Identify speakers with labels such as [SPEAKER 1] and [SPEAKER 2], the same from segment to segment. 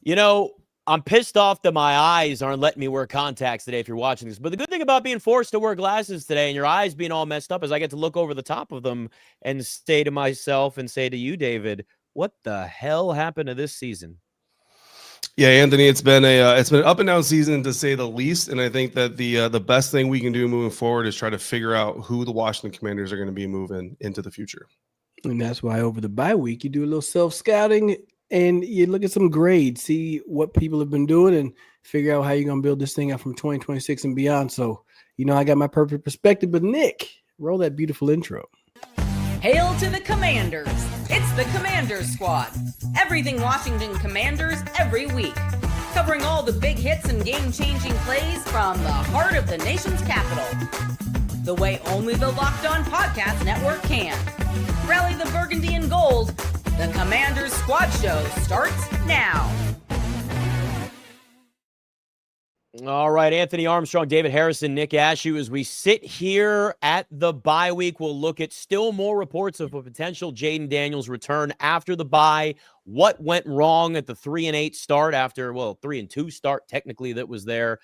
[SPEAKER 1] You know, I'm pissed off that my eyes aren't letting me wear contacts today if you're watching this. But the good thing about being forced to wear glasses today and your eyes being all messed up is I get to look over the top of them and say to myself and say to you, David, what the hell happened to this season?
[SPEAKER 2] Yeah, Anthony, it's been an up and down season to say the least, and I think that the best thing we can do moving forward is try to figure out who the Washington Commanders are going to be moving into the future.
[SPEAKER 3] And that's why over the bye week, you do a little self-scouting and you look at some grades, see what people have been doing, and figure out how you're going to build this thing out from 2026 and beyond. So, I got my perfect perspective. But, Nick, roll that beautiful intro.
[SPEAKER 4] Hail to the Commanders. It's the Commanders Squad. Everything Washington Commanders every week. Covering all the big hits and game-changing plays from the heart of the nation's capital. The way only the Locked On Podcast Network can. Rally the burgundy and gold. The Commanders Squad Show starts now.
[SPEAKER 1] All right, Anthony Armstrong, David Harrison, Nick Ashooh. As we sit here at the bye week, we'll look at still more reports of a potential Jayden Daniels return after the bye. What went wrong at the 3-8 start after, 3-2 start technically that was there.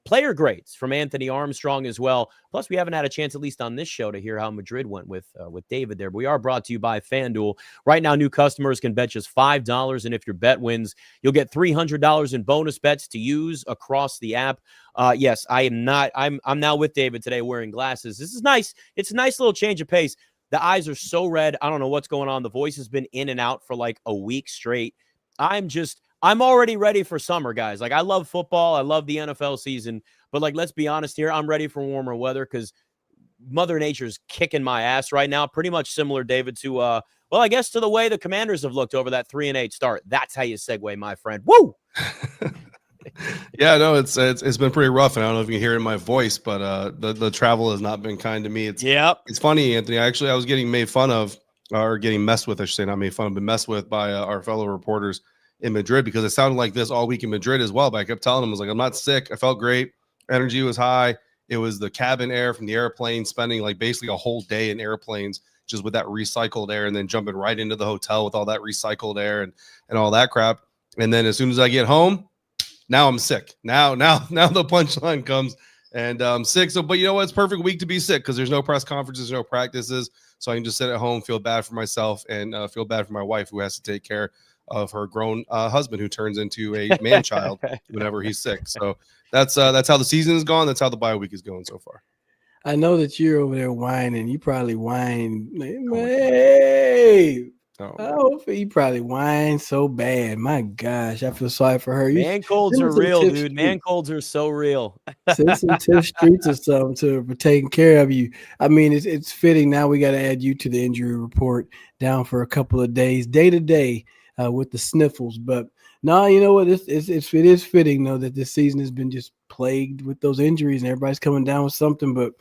[SPEAKER 1] Player grades from Anthony Armstrong as well. Plus, we haven't had a chance, at least on this show, to hear how Madrid went with David there. But we are brought to you by FanDuel. Right now, new customers can bet just $5, and if your bet wins, you'll get $300 in bonus bets to use across the app. Yes, I'm now with David today wearing glasses. This is nice. It's a nice little change of pace. The eyes are so red. I don't know what's going on. The voice has been in and out for like a week straight. I'm already ready for summer, guys. Like, I love football. I love the NFL season. But, like, let's be honest here. I'm ready for warmer weather because Mother Nature's kicking my ass right now. Pretty much similar, David, to, I guess to the way the Commanders have looked over that 3-8 start. That's how you segue, my friend. Woo!
[SPEAKER 2] Yeah, no, it's been pretty rough, and I don't know if you can hear it in my voice, but the travel has not been kind to me. It's funny, Anthony. Actually, I was getting made fun of, or getting messed with, I should say, not made fun of, but messed with by our fellow reporters in Madrid, because it sounded like this all week in Madrid as well. But I kept telling them, I was like, I'm not sick. I felt great. Energy was high. It was the cabin air from the airplane, spending like basically a whole day in airplanes just with that recycled air, and then jumping right into the hotel with all that recycled air and all that crap. And then as soon as I get home, now I'm sick. Now the punchline comes, and I'm sick. So, but you know what? It's perfect week to be sick because there's no press conferences, no practices. So I can just sit at home, feel bad for myself, and feel bad for my wife who has to take care of her grown husband who turns into a man child whenever he's sick. So that's how the season is going. That's how the bye week is going so far.
[SPEAKER 3] I know that you're over there whining. You probably whine. Hey, you probably whine so bad. My gosh, I feel sorry for her.
[SPEAKER 1] Man colds are real, dude. Man colds are so real.
[SPEAKER 3] Send some Tiff Streets or something for taking care of you. I mean, it's fitting. Now we got to add you to the injury report, down for a couple of days, day to day. With the sniffles, but no, you know what? It is fitting though that this season has been just plagued with those injuries, and everybody's coming down with something. But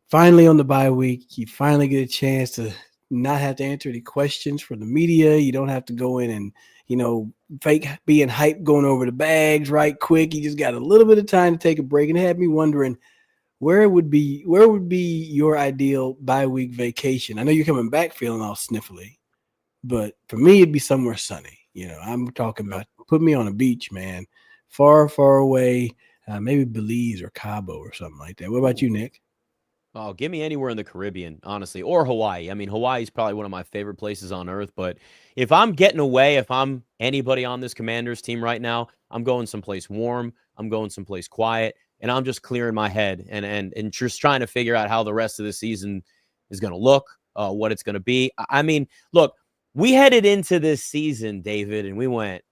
[SPEAKER 3] finally, on the bye week, you finally get a chance to not have to answer any questions for the media. You don't have to go in and fake being hyped, going over the bags right quick. You just got a little bit of time to take a break, and it had me wondering where would be your ideal bye week vacation. I know you're coming back feeling all sniffly. But for me, it'd be somewhere sunny. I'm talking about put me on a beach, man, far, far away, maybe Belize or Cabo or something like that. What about you, Nick?
[SPEAKER 1] Oh, give me anywhere in the Caribbean, honestly, or Hawaii. I mean, Hawaii is probably one of my favorite places on earth. But if I'm getting away, if I'm anybody on this Commanders team right now, I'm going someplace warm. I'm going someplace quiet, and I'm just clearing my head and just trying to figure out how the rest of the season is going to look, what it's going to be. I mean, look. We headed into this season, David, and we went,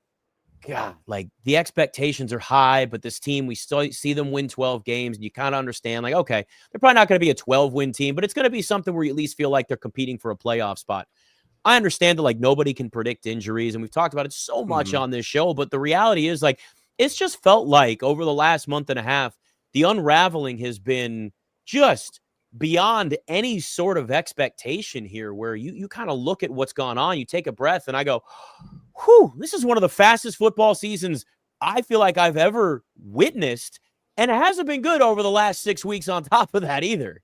[SPEAKER 1] God, like the expectations are high, but this team, we still see them win 12 games, and you kind of understand, like, okay, they're probably not going to be a 12-win team, but it's going to be something where you at least feel like they're competing for a playoff spot. I understand that, like, nobody can predict injuries, and we've talked about it so much on this show, but the reality is, like, it's just felt like over the last month and a half, the unraveling has been just beyond any sort of expectation here, where you kind of look at what's gone on, you take a breath, and I go, whew, this is one of the fastest football seasons I feel like I've ever witnessed, and it hasn't been good over the last 6 weeks on top of that either.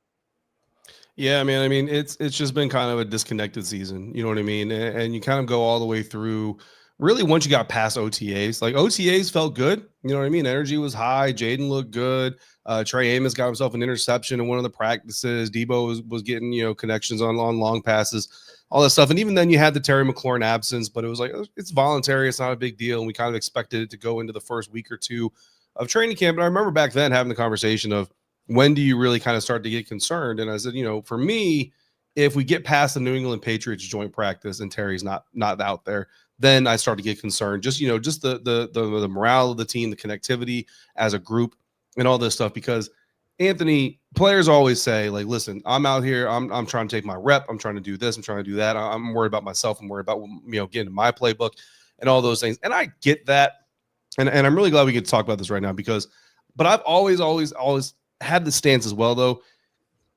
[SPEAKER 2] Yeah, man. I mean, it's just been kind of a disconnected season. You know what I mean? And you kind of go all the way through really once you got past OTAs, like OTAs felt good. You know what I mean? Energy was high. Jayden looked good. Trey Amos got himself an interception in one of the practices. Debo was getting, connections on long passes, all that stuff. And even then you had the Terry McLaurin absence, but it was like, it's voluntary. It's not a big deal. And we kind of expected it to go into the first week or two of training camp. And I remember back then having the conversation of, when do you really kind of start to get concerned? And I said, for me, if we get past the New England Patriots joint practice and Terry's not out there, then I start to get concerned. Just the morale of the team, the connectivity as a group, and all this stuff. Because Anthony, players always say, like, listen, I'm out here, I'm trying to take my rep, I'm trying to do this, I'm trying to do that. I'm worried about myself, I'm worried about getting to my playbook and all those things. And I get that, and I'm really glad we get to talk about this right now but I've always had the stance as well, though,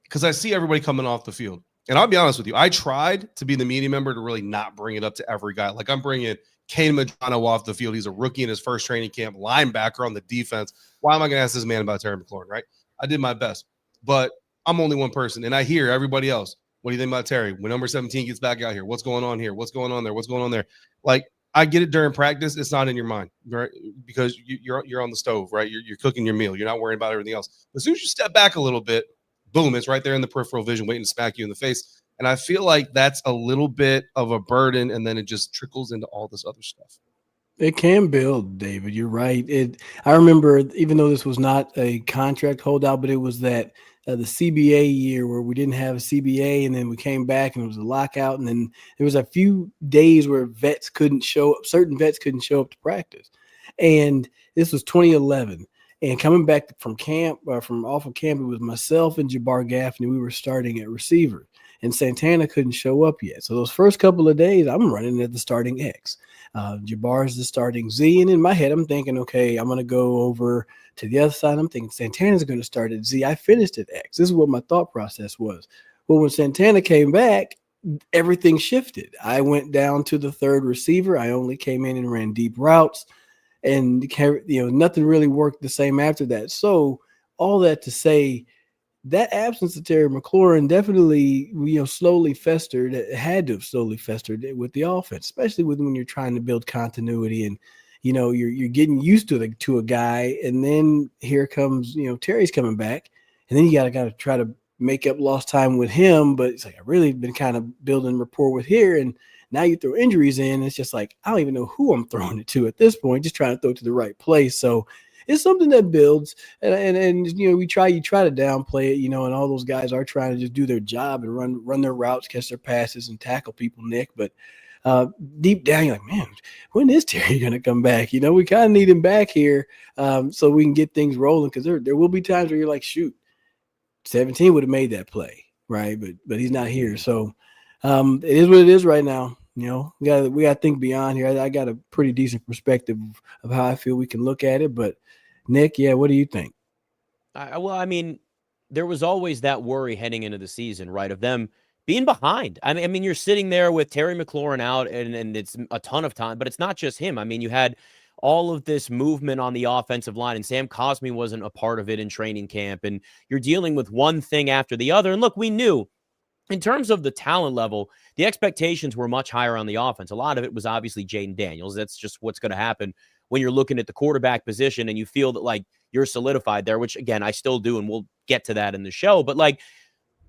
[SPEAKER 2] because I see everybody coming off the field. And I'll be honest with you, I tried to be the media member to really not bring it up to every guy. Like, I'm bringing Kane Madrano off the field. He's a rookie in his first training camp, linebacker on the defense. Why am I going to ask this man about Terry McLaurin, right? I did my best. But I'm only one person, and I hear everybody else. What do you think about Terry? When number 17 gets back out here, what's going on here? What's going on there? What's going on there? Like, I get it during practice. It's not in your mind, right? Because you're on the stove, right? You're cooking your meal. You're not worrying about everything else. As soon as you step back a little bit, boom, it's right there in the peripheral vision waiting to smack you in the face. And I feel like that's a little bit of a burden, and then it just trickles into all this other stuff.
[SPEAKER 3] It can build, David. You're right. I remember, even though this was not a contract holdout, but it was that the CBA year where we didn't have a CBA, and then we came back and it was a lockout, and then there was a few days where vets couldn't show up. Certain vets couldn't show up to practice, and this was 2011. And coming back from camp, from off of camp, it was myself and Jabbar Gaffney. We were starting at receiver, and Santana couldn't show up yet. So those first couple of days, I'm running at the starting X. Jabbar is the starting Z. And in my head, I'm thinking, okay, I'm going to go over to the other side. I'm thinking Santana's going to start at Z. I finished at X. This is what my thought process was. Well, when Santana came back, everything shifted. I went down to the third receiver. I only came in and ran deep routes. And, nothing really worked the same after that. So all that to say, that absence of Terry McLaurin definitely, slowly festered. It had to have slowly festered with the offense, especially when you're trying to build continuity and, you're getting used to a guy. And then here comes, Terry's coming back. And then you got to try to make up lost time with him. But it's like, I've really been kind of building rapport with here. And now you throw injuries in. It's just like, I don't even know who I'm throwing it to at this point, just trying to throw it to the right place. So it's something that builds, and you try to downplay it, and all those guys are trying to just do their job and run their routes, catch their passes, and tackle people, Nick. But deep down, you're like, man, when is Terry going to come back? We kind of need him back here so we can get things rolling, because there will be times where you're like, shoot, 17 would have made that play, right? But he's not here. So it is what it is right now. We got to think beyond here. I got a pretty decent perspective of how I feel we can look at it. But Nick, what do you think?
[SPEAKER 1] There was always that worry heading into the season, right, of them being behind. I mean, you're sitting there with Terry McLaurin out, and it's a ton of time, but it's not just him. I mean, you had all of this movement on the offensive line, and Sam Cosmi wasn't a part of it in training camp, and you're dealing with one thing after the other. And look, we knew in terms of the talent level, the expectations were much higher on the offense. A lot of it was obviously Jayden Daniels. That's just what's going to happen when you're looking at the quarterback position and you feel that, like, you're solidified there, which, again, I still do, and we'll get to that in the show. But, like,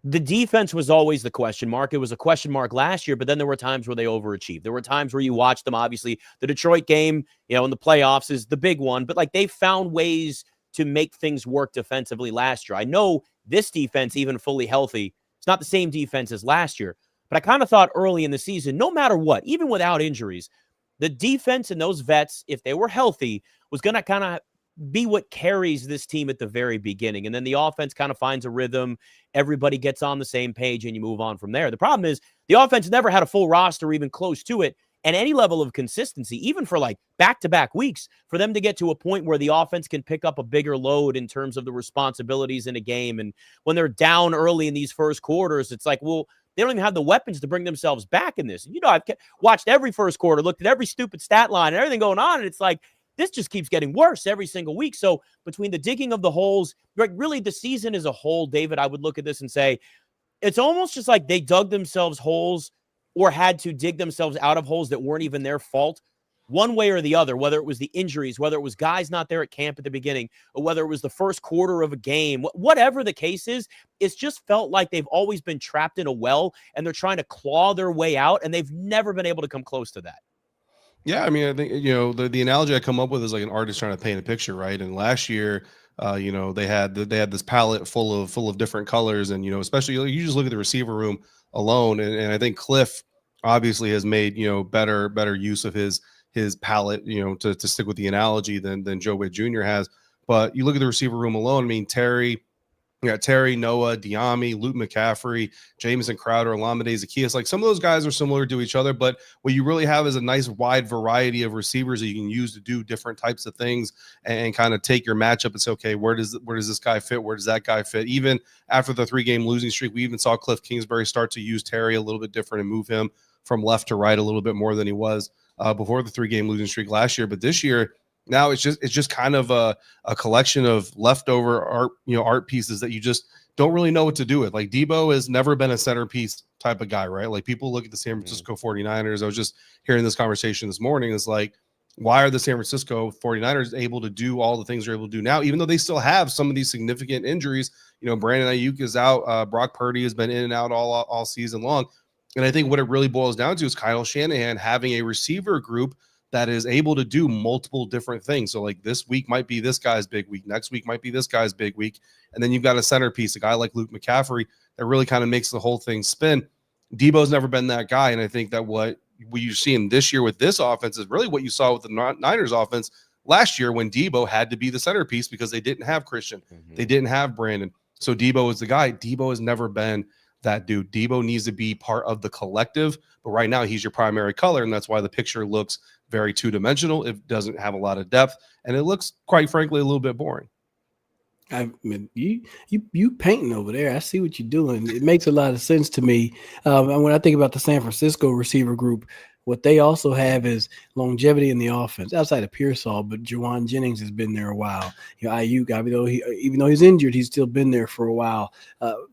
[SPEAKER 1] the defense was always the question mark. It was a question mark last year, but then there were times where they overachieved. There were times where you watched them. Obviously, the Detroit game, in the playoffs is the big one. But, like, they found ways to make things work defensively last year. I know this defense, even fully healthy, it's not the same defense as last year. But I kind of thought early in the season, no matter what, even without injuries, the defense and those vets, if they were healthy, was going to kind of be what carries this team at the very beginning. And then the offense kind of finds a rhythm. Everybody gets on the same page and you move on from there. The problem is the offense never had a full roster, even close to it, and any level of consistency, even for like back-to-back weeks, for them to get to a point where the offense can pick up a bigger load in terms of the responsibilities in a game. And when they're down early in these first quarters, it's like, well, they don't even have the weapons to bring themselves back in this. And, I've watched every first quarter, looked at every stupid stat line and everything going on, and it's like, this just keeps getting worse every single week. So between the digging of the holes, really the season as a whole, David, I would look at this and say, it's almost just like they dug themselves holes or had to dig themselves out of holes that weren't even their fault one way or the other, whether it was the injuries, whether it was guys not there at camp at the beginning, or whether it was the first quarter of a game, whatever the case is, it's just felt like they've always been trapped in a well and they're trying to claw their way out, and they've never been able to come close to that.
[SPEAKER 2] Yeah, I mean, I think, the analogy I come up with is like an artist trying to paint a picture, right? And last year, they had this palette full of different colors, and especially you just look at the receiver room alone, and I think Cliff obviously has made better use of his palette, to stick with the analogy than Joe Witt Jr. has. But you look at the receiver room alone. I mean, Terry, Noah, Diami, Luke McCaffrey, Jamison Crowder, Olamide Zaccheaus. Like, some of those guys are similar to each other, but what you really have is a nice wide variety of receivers that you can use to do different types of things and kind of take your matchup and say, okay, where does this guy fit? Where does that guy fit? Even after the 3-game losing streak, we even saw Cliff Kingsbury start to use Terry a little bit different and move him from left to right a little bit more than he was before the 3-game losing streak last year. But this year, now it's just kind of a collection of leftover art pieces that you just don't really know what to do with. Like, Debo has never been a centerpiece type of guy, right? Like, people look at the San Francisco 49ers. I was just hearing this conversation this morning. It's like, why are the San Francisco 49ers able to do all the things they're able to do now, even though they still have some of these significant injuries? Brandon Ayuk is out. Brock Purdy has been in and out all season long. And I think what it really boils down to is Kyle Shanahan having a receiver group that is able to do multiple different things. So, like, this week might be this guy's big week. Next week might be this guy's big week. And then you've got a centerpiece, a guy like Luke McCaffrey, that really kind of makes the whole thing spin. Debo's never been that guy. And I think that what you're seeing this year with this offense is really what you saw with the Niners offense last year, when Debo had to be the centerpiece because they didn't have Christian. They didn't have Brandon. So Debo is the guy. Debo has never been that dude. Debo needs to be part of the collective, but right now he's your primary color, and that's why the picture looks very two-dimensional. It doesn't have a lot of depth, and it looks, quite frankly, a little bit boring.
[SPEAKER 3] I mean, you painting over there. I see what you're doing. It makes a lot of sense to me. And when I think about the San Francisco receiver group, what they also have is longevity in the offense outside of Pearsall, but Juwan Jennings has been there a while. Ayuk, even though he's injured, he's still been there for a while.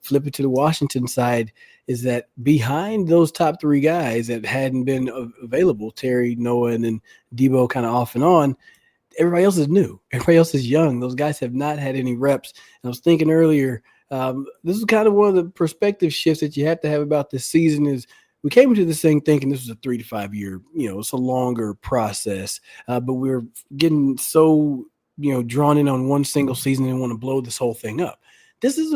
[SPEAKER 3] Flip it to the Washington side, is that behind those top 3 guys that hadn't been available, Terry, Noah, and then Debo kind of off and on, everybody else is new. Everybody else is young. Those guys have not had any reps. And I was thinking earlier, this is kind of one of the perspective shifts that you have to have about this season. Is we came into this thing thinking this was a 3 to 5 year, it's a longer process, but we're getting so, drawn in on one single season and want to blow this whole thing up. This is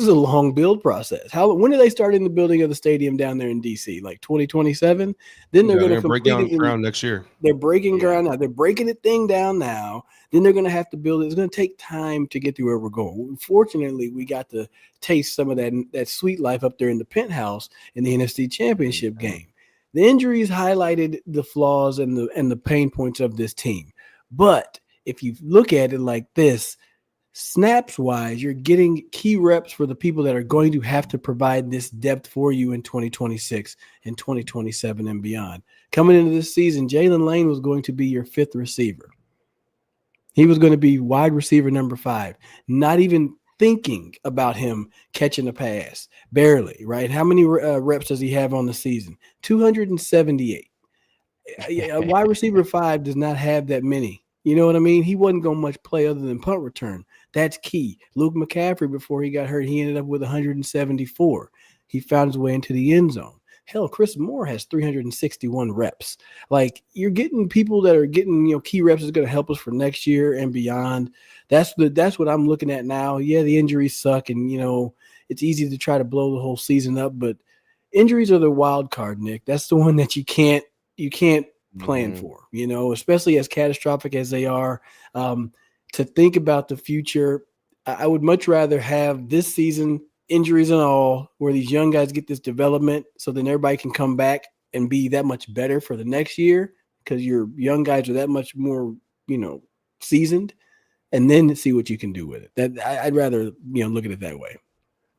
[SPEAKER 3] a long build process. When do they start in the building of the stadium down there in DC? Like 2027? Then they're going to
[SPEAKER 2] break down ground next year.
[SPEAKER 3] They're breaking ground now. They're breaking the thing down now. Then they're going to have to build it. It's going to take time to get to where we're going. Fortunately, we got to taste some of that sweet life up there in the penthouse in the NFC Championship game. The injuries highlighted the flaws and the pain points of this team. But if you look at it like this, snaps wise, you're getting key reps for the people that are going to have to provide this depth for you in 2026 and 2027 and beyond. Coming into this season, Jalen Lane was going to be your 5th receiver. He was going to be wide receiver number 5, not even thinking about him catching a pass, barely, right? How many reps does he have on the season? 278. A wide receiver 5 does not have that many. You know what I mean? He wasn't going to much play other than punt return. That's key. Luke McCaffrey, before he got hurt, he ended up with 174. He found his way into the end zone. Hell, Chris Moore has 361 reps. Like, you're getting people that are getting, key reps is going to help us for next year and beyond. That's what I'm looking at now. Yeah, the injuries suck, and, it's easy to try to blow the whole season up, but injuries are the wild card, Nick. That's the one that you can't plan for, especially as catastrophic as they are. To think about the future, I would much rather have this season, injuries and all, where these young guys get this development so then everybody can come back and be that much better for the next year, because your young guys are that much more, seasoned, and then see what you can do with it. I'd rather, look at it that way.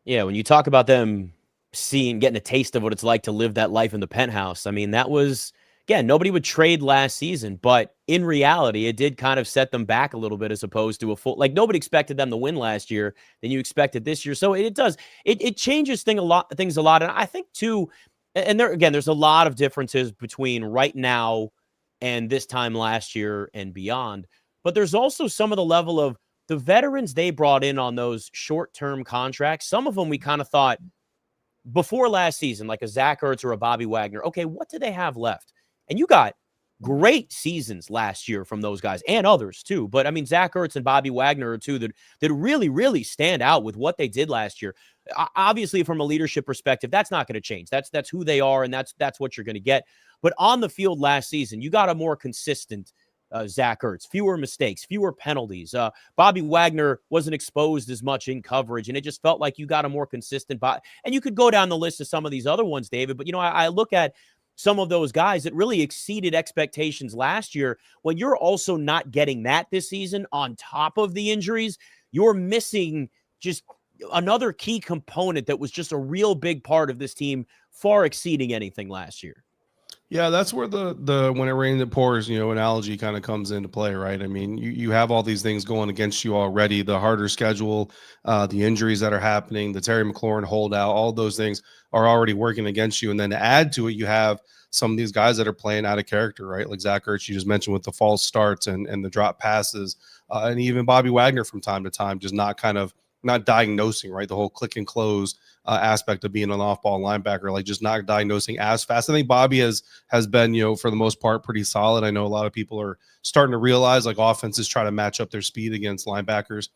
[SPEAKER 1] Yeah, when you talk about them getting a taste of what it's like to live that life in the penthouse, I mean, that was, again, nobody would trade last season, but in reality, it did kind of set them back a little bit as opposed to a full, like, nobody expected them to win last year than you expected this year. So it changes things a lot. And I think too, and there's a lot of differences between right now and this time last year and beyond. But there's also some of the level of the veterans they brought in on those short-term contracts. Some of them we kind of thought before last season, like a Zach Ertz or a Bobby Wagner, okay, what do they have left? And you got great seasons last year from those guys and others too. But I mean, Zach Ertz and Bobby Wagner are two that really, really stand out with what they did last year. Obviously, from a leadership perspective, that's not going to change. That's who they are, and that's what you're going to get. But on the field last season, you got a more consistent Zach Ertz, fewer mistakes, fewer penalties. Bobby Wagner wasn't exposed as much in coverage, and it just felt like you got a more consistent and you could go down the list of some of these other ones, David, but I look at some of those guys that really exceeded expectations last year. When you're also not getting that this season on top of the injuries, you're missing just another key component that was just a real big part of this team, far exceeding anything last year.
[SPEAKER 2] Yeah, that's where the when it rains it pours, analogy kind of comes into play, right? I mean, you have all these things going against you already, the harder schedule, the injuries that are happening, the Terry McLaurin holdout, all those things are already working against you. And then to add to it, you have some of these guys that are playing out of character, right? Like Zach Ertz, you just mentioned, with the false starts and the drop passes, and even Bobby Wagner from time to time, just not diagnosing, right? The whole click and close aspect of being an off-ball linebacker, like just not diagnosing as fast. I think Bobby has been, for the most part, pretty solid. I know a lot of people are starting to realize like offenses try to match up their speed against linebackers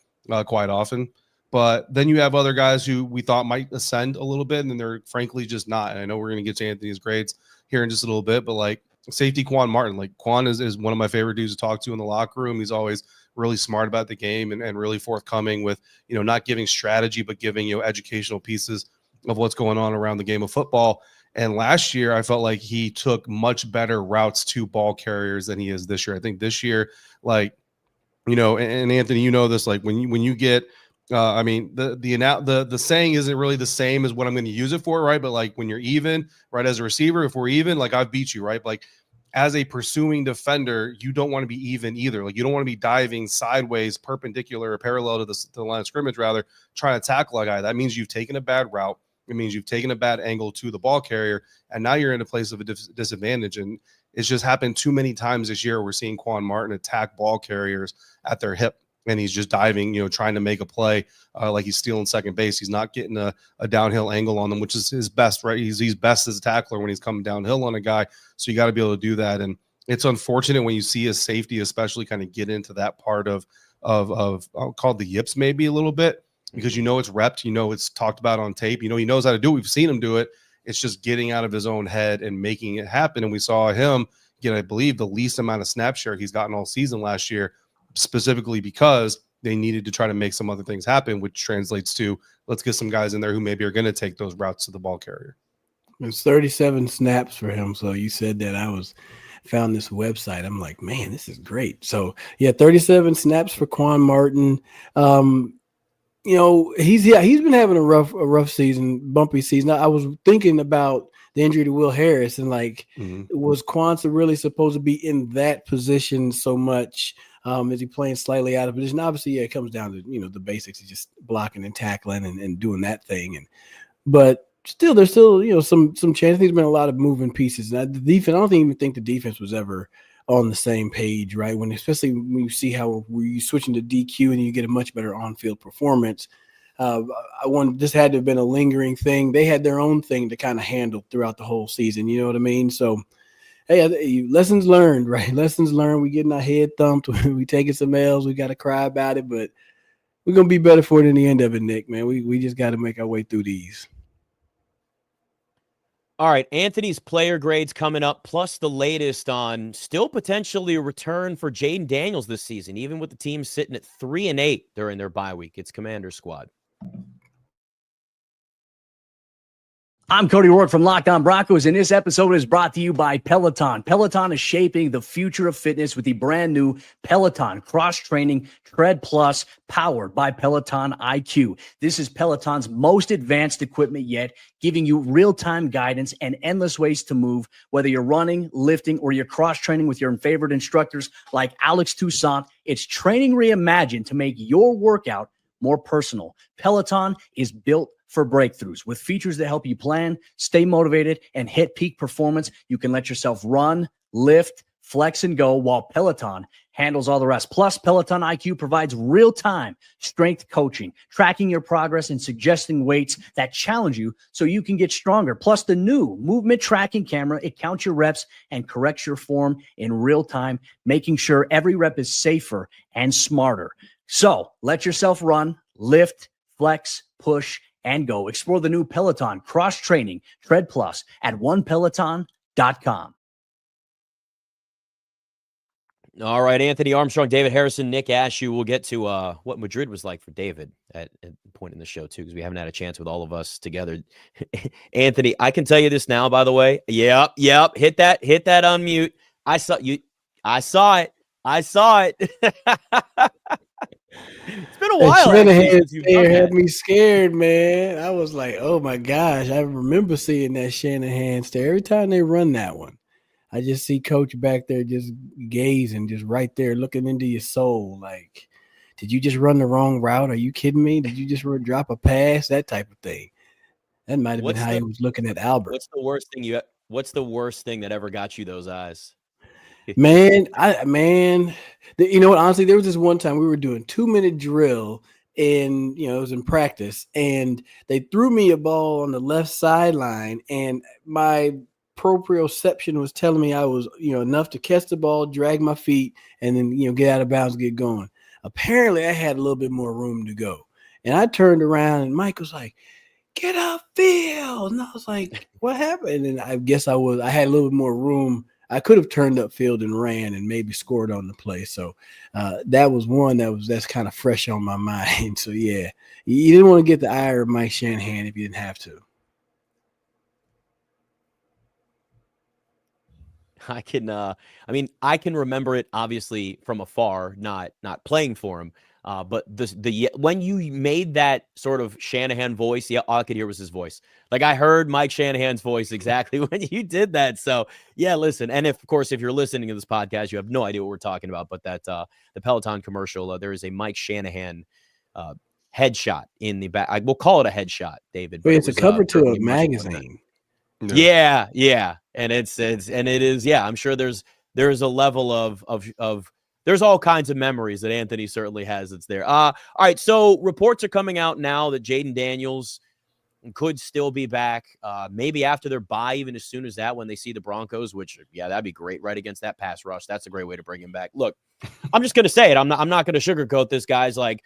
[SPEAKER 2] quite often. But then you have other guys who we thought might ascend a little bit, and then they're frankly just not. And I know we're going to get to Anthony's grades here in just a little bit, but like safety Quan Martin, like Quan is one of my favorite dudes to talk to in the locker room. He's always really smart about the game and really forthcoming with, not giving strategy, but giving, educational pieces of what's going on around the game of football. And last year, I felt like he took much better routes to ball carriers than he is this year. I think this year, like, and Anthony, this, like when you get, I mean, the saying isn't really the same as what I'm going to use it for, right? But like when you're even, right, as a receiver, if we're even, like I've beat you, right? Like as a pursuing defender, you don't want to be even either. Like you don't want to be diving sideways, perpendicular or parallel to the line of scrimmage, rather trying to tackle a guy. That means you've taken a bad route. It means you've taken a bad angle to the ball carrier, and now you're in a place of a disadvantage. And it's just happened too many times this year. We're seeing Quan Martin attack ball carriers at their hip, and he's just diving, trying to make a play like he's stealing second base. He's not getting a downhill angle on them, which is his best, right? He's best as a tackler when he's coming downhill on a guy. So you got to be able to do that. And it's unfortunate when you see a safety, especially, kind of get into that part of I'll call it the yips maybe a little bit, because it's repped, it's talked about on tape, he knows how to do it. We've seen him do it. It's just getting out of his own head and making it happen. And we saw him get, I believe, the least amount of snap share he's gotten all season last year, specifically because they needed to try to make some other things happen, which translates to let's get some guys in there who maybe are going to take those routes to the ball carrier.
[SPEAKER 3] It's 37 snaps for him. So you said that, I found this website. I'm like, man, this is great. So yeah, 37 snaps for Quan Martin. He's been having a rough season, bumpy season. I was thinking about the injury to Will Harris, and like, was Quanza really supposed to be in that position so much? Is he playing slightly out of position? Obviously, yeah, it comes down to, the basics of just blocking and tackling and doing that thing. But still, there's still, some chance. There's been a lot of moving pieces. And the defense, I don't even think the defense was ever on the same page, right? Especially when you see how you switching to DQ and you get a much better on-field performance. This had to have been a lingering thing. They had their own thing to kind of handle throughout the whole season. You know what I mean? So, hey, lessons learned, right? Lessons learned. We getting our head thumped. We taking some L's. We got to cry about it, but we're going to be better for it in the end of it, Nick, man. We just got to make our way through these.
[SPEAKER 1] All right, Anthony's player grades coming up, plus the latest on still potentially a return for Jayden Daniels this season, even with the team sitting at 3-8 during their bye week. It's Commander Squad.
[SPEAKER 5] I'm Cody Rourke from Locked On Broncos, and this episode is brought to you by Peloton. Peloton is shaping the future of fitness with the brand new Peloton Cross-Training Tread Plus, powered by Peloton IQ. This is Peloton's most advanced equipment yet, giving you real-time guidance and endless ways to move, whether you're running, lifting, or you're cross-training with your favorite instructors like Alex Toussaint. It's training reimagined to make your workout more personal. Peloton is built for breakthroughs with features that help you plan, stay motivated, and hit peak performance. You can let yourself run, lift, flex, and go, while Peloton handles all the rest. Plus, Peloton IQ provides real-time strength coaching, tracking your progress and suggesting weights that challenge you so you can get stronger. Plus, the new movement tracking camera, it counts your reps and corrects your form in real time, making sure every rep is safer and smarter. So let yourself run, lift, flex, push, and go. Explore the new Peloton cross-training Tread Plus at onepeloton.com.
[SPEAKER 1] All right, Anthony, Armstrong, David Harrison, Nick Ashooh. We'll get to what Madrid was like for David at a point in the show, too, because we haven't had a chance with all of us together. Anthony, I can tell you this now, by the way. Yep. Hit that unmute. I saw you. I saw it. It's been a while.
[SPEAKER 3] Shanahan had me scared, man. I was like, oh, my gosh. I remember seeing that Shanahan stare every time they run that one. I just see Coach back there just gazing, just right there looking into your soul. Like, did you just run the wrong route? Are you kidding me? Did you just drop a pass? That type of thing. That might have been how he was looking at Albert.
[SPEAKER 1] What's the worst thing that ever got you those eyes?
[SPEAKER 3] Man, you know what? Honestly, there was this one time we were doing 2-minute drill, and it was in practice, and they threw me a ball on the left sideline, and my proprioception was telling me I was, enough to catch the ball, drag my feet, and then, get out of bounds, get going. Apparently, I had a little bit more room to go. And I turned around, and Mike was like, get upfield. And I was like, what happened? And I guess I had a little bit more room. I could have turned upfield and ran and maybe scored on the play. So that was one that's kind of fresh on my mind. So, yeah, you didn't want to get the ire of Mike Shanahan if you didn't have to.
[SPEAKER 1] I can remember it obviously from afar, not playing for him. But when you made that sort of Shanahan voice, yeah, all I could hear was his voice. Like I heard Mike Shanahan's voice exactly when you did that. So yeah, listen. And if you're listening to this podcast, you have no idea what we're talking about, but that the Peloton commercial, there is a Mike Shanahan headshot in the back. We'll call it a headshot, David.
[SPEAKER 3] But it's a cover to a magazine.
[SPEAKER 1] Yeah. And it is. Yeah, I'm sure there's a level of there's all kinds of memories that Anthony certainly has that's there. All right, so reports are coming out now that Jayden Daniels could still be back, maybe after their bye, even as soon as that, when they see the Broncos, which, yeah, that'd be great right against that pass rush. That's a great way to bring him back. Look, I'm just going to say it. I'm not going to sugarcoat this, guys. Like,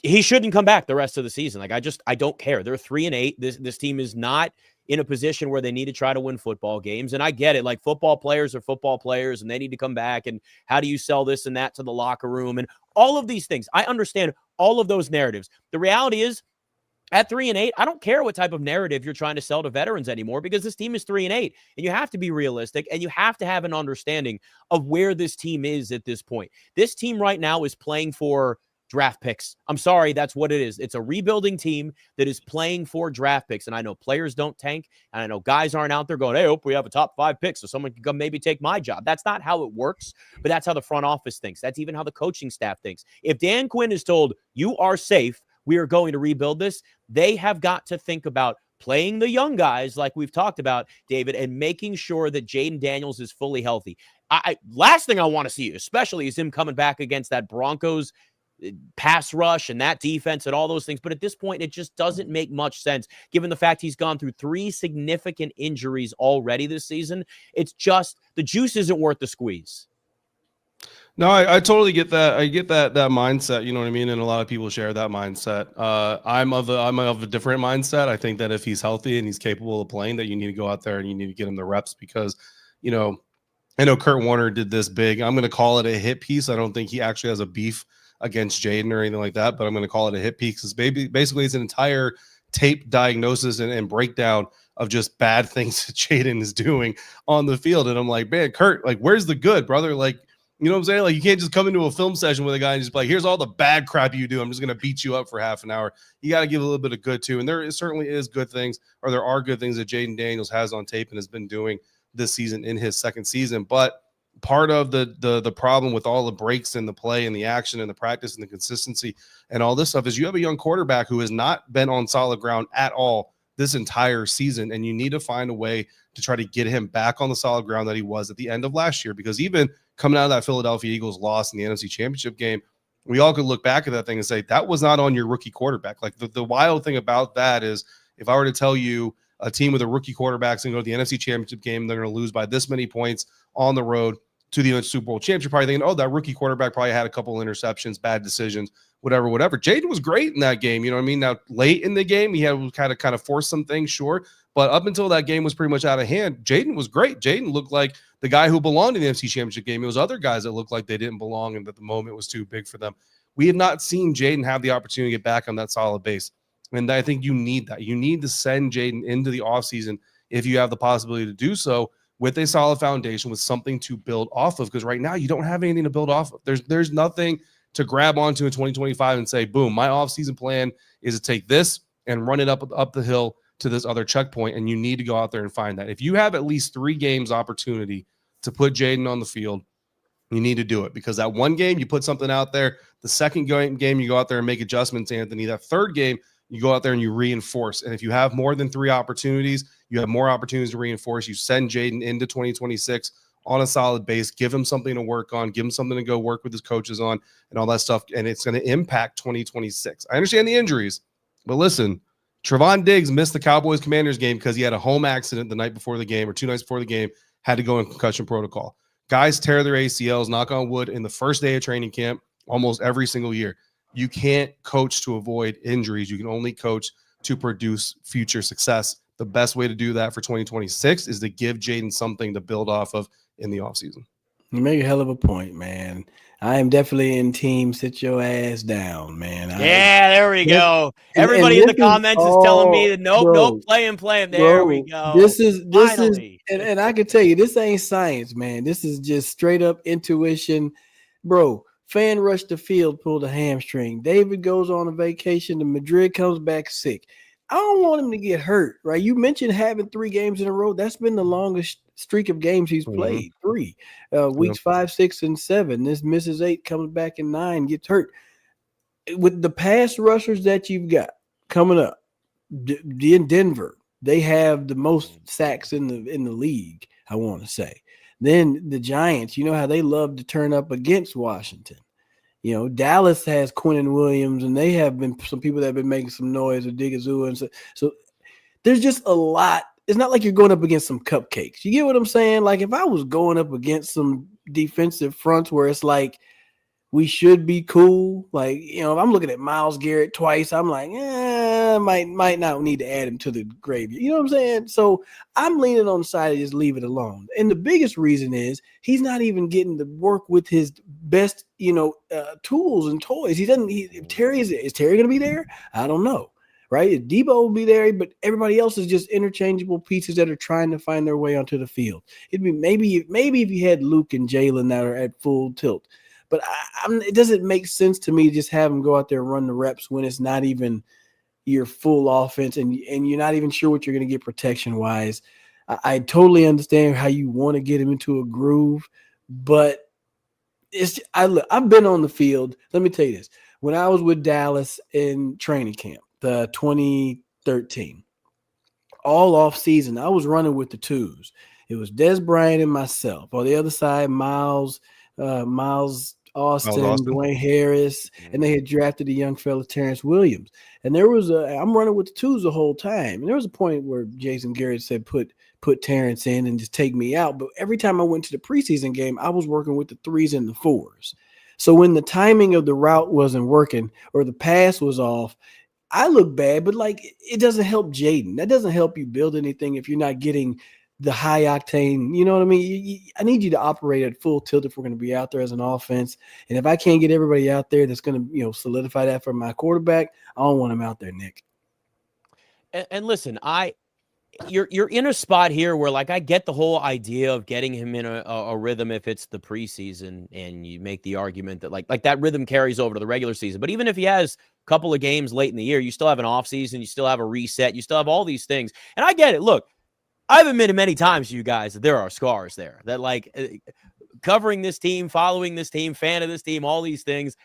[SPEAKER 1] he shouldn't come back the rest of the season. Like, I don't care. They're 3-8. This team is not in a position where they need to try to win football games. And I get it. Like, football players are football players and they need to come back. And how do you sell this and that to the locker room and all of these things? I understand all of those narratives. The reality is, at 3-8, I don't care what type of narrative you're trying to sell to veterans anymore, because this team is 3-8 and you have to be realistic and you have to have an understanding of where this team is at this point. This team right now is playing for draft picks. I'm sorry, that's what it is. It's a rebuilding team that is playing for draft picks. And I know players don't tank, and I know guys aren't out there going, hey, hope we have a top 5 pick so someone can come maybe take my job. That's not how it works, but that's how the front office thinks. That's even how the coaching staff thinks. If Dan Quinn is told you are safe, we are going to rebuild this, they have got to think about playing the young guys like we've talked about, David, and making sure that Jayden Daniels is fully healthy. Last thing I want to see, especially, is him coming back against that Broncos pass rush and that defense and all those things. But at this point, it just doesn't make much sense, given the fact he's gone through 3 significant injuries already this season. It's just the juice isn't worth the squeeze.
[SPEAKER 2] No, I totally get that. I get that mindset. You know what I mean? And a lot of people share that mindset. I'm of a different mindset. I think that if he's healthy and he's capable of playing, that you need to go out there and you need to get him the reps, because, I know Kurt Warner did this big. I'm going to call it a hit piece. I don't think he actually has a beef against Jayden or anything like that, but I'm going to call it a hit piece, because basically it's an entire tape diagnosis and breakdown of just bad things that Jayden is doing on the field. And I'm like, man, Kurt, like, where's the good, brother? Like, you know what I'm saying? Like, you can't just come into a film session with a guy and just be like, here's all the bad crap you do. I'm just going to beat you up for half an hour. You got to give a little bit of good too. And there certainly is good things, or there are good things that Jayden Daniels has on tape and has been doing this season in his second season. But part of the problem with all the breaks in the play and the action and the practice and the consistency and all this stuff is you have a young quarterback who has not been on solid ground at all this entire season, and you need to find a way to try to get him back on the solid ground that he was at the end of last year. Because even coming out of that Philadelphia Eagles loss in the NFC Championship game, we all could look back at that thing and say, that was not on your rookie quarterback. Like the wild thing about that is, if I were to tell you a team with a rookie quarterback is going to go to the NFC Championship game, they're going to lose by this many points on the road to the Super Bowl championship, probably thinking, oh, that rookie quarterback probably had a couple of interceptions, bad decisions, whatever. Jayden was great in that game. You know what I mean? Now, late in the game, he had kind of forced some things, sure. But up until that game was pretty much out of hand, Jayden was great. Jayden looked like the guy who belonged in the NFC Championship game. It was other guys that looked like they didn't belong and that the moment was too big for them. We have not seen Jayden have the opportunity to get back on that solid base. And I think you need that. You need to send Jayden into the offseason if you have the possibility to do so, with a solid foundation, with something to build off of. Because right now you don't have anything to build off of. There's nothing to grab onto in 2025 and say, boom, my offseason plan is to take this and run it up the hill to this other checkpoint. And you need to go out there and find that. If you have at least 3 games opportunity to put Jayden on the field, you need to do it, because that one game you put something out there. The second game you go out there and make adjustments, Anthony. That third game you go out there and you reinforce. And if you have more than 3 opportunities, you have more opportunities to reinforce. You send Jayden into 2026 on a solid base, give him something to work on, give him something to go work with his coaches on and all that stuff. And it's going to impact 2026. I understand the injuries, but listen, Trevon Diggs missed the Cowboys-Commanders game because he had a home accident the night before the game, or 2 nights before the game, had to go in concussion protocol. Guys tear their ACLs, knock on wood, in the first day of training camp almost every single year. You can't coach to avoid injuries. You can only coach to produce future success. The best way to do that for 2026 is to give Jayden something to build off of in the offseason.
[SPEAKER 3] You make a hell of a point, man. I am definitely in team sit your ass down, man.
[SPEAKER 1] There we go. Everybody in the comments is telling me that nope, play him. There we go.
[SPEAKER 3] This is, and I can tell you, this ain't science, man. This is just straight up intuition, bro. Fan rushed the field, pulled a hamstring. David goes on a vacation to Madrid, comes back sick. I don't want him to get hurt, right? You mentioned having 3 games in a row. That's been the longest streak of games he's played. 3 weeks, 5, 6, and 7. This misses 8, comes back in 9, gets hurt. With the pass rushers that you've got coming up in Denver, they have the most sacks in the league, I want to say. Then the Giants, you know how they love to turn up against Washington. You know, Dallas has Quinnen Williams, and they have been some people that have been making some noise with Digazoo. And so there's just a lot. It's not like you're going up against some cupcakes. You get what I'm saying? Like, if I was going up against some defensive fronts where it's like, we should be cool. Like, you know, if I'm looking at Myles Garrett twice, I'm like, might not need to add him to the gravy. You know what I'm saying? So I'm leaning on the side of just leave it alone. And the biggest reason is he's not even getting to work with his best, tools and toys. Is Terry going to be there? I don't know. Right? Debo will be there, but everybody else is just interchangeable pieces that are trying to find their way onto the field. It'd be maybe if you had Luke and Jalen that are at full tilt. But it doesn't make sense to me to just have them go out there and run the reps when it's not even your full offense and you're not even sure what you're going to get protection-wise. I totally understand how you want to get him into a groove, but I've been on the field. Let me tell you this. When I was with Dallas in training camp, the 2013, all off season, I was running with the 2s. It was Des Bryant and myself. On the other side, Miles Austin, Dwayne Harris, and they had drafted a young fella, Terrence Williams. And I'm running with the 2s the whole time. And there was a point where Jason Garrett said, put Terrence in and just take me out. But every time I went to the preseason game, I was working with the 3s and the 4s. So when the timing of the route wasn't working or the pass was off, I look bad, but like, it doesn't help Jayden. That doesn't help you build anything if you're not getting the high octane, you know what I mean? I need you to operate at full tilt if we're going to be out there as an offense. And if I can't get everybody out there that's going to, solidify that for my quarterback, I don't want him out there, Nick.
[SPEAKER 1] And listen, you're in a spot here where, like, I get the whole idea of getting him in a rhythm if it's the preseason, and you make the argument that like that rhythm carries over to the regular season. But even if he has a couple of games late in the year, you still have an offseason, you still have a reset, you still have all these things. And I get it. Look, I've admitted many times to you guys that there are scars there, that like covering this team, following this team, fan of this team, all these things,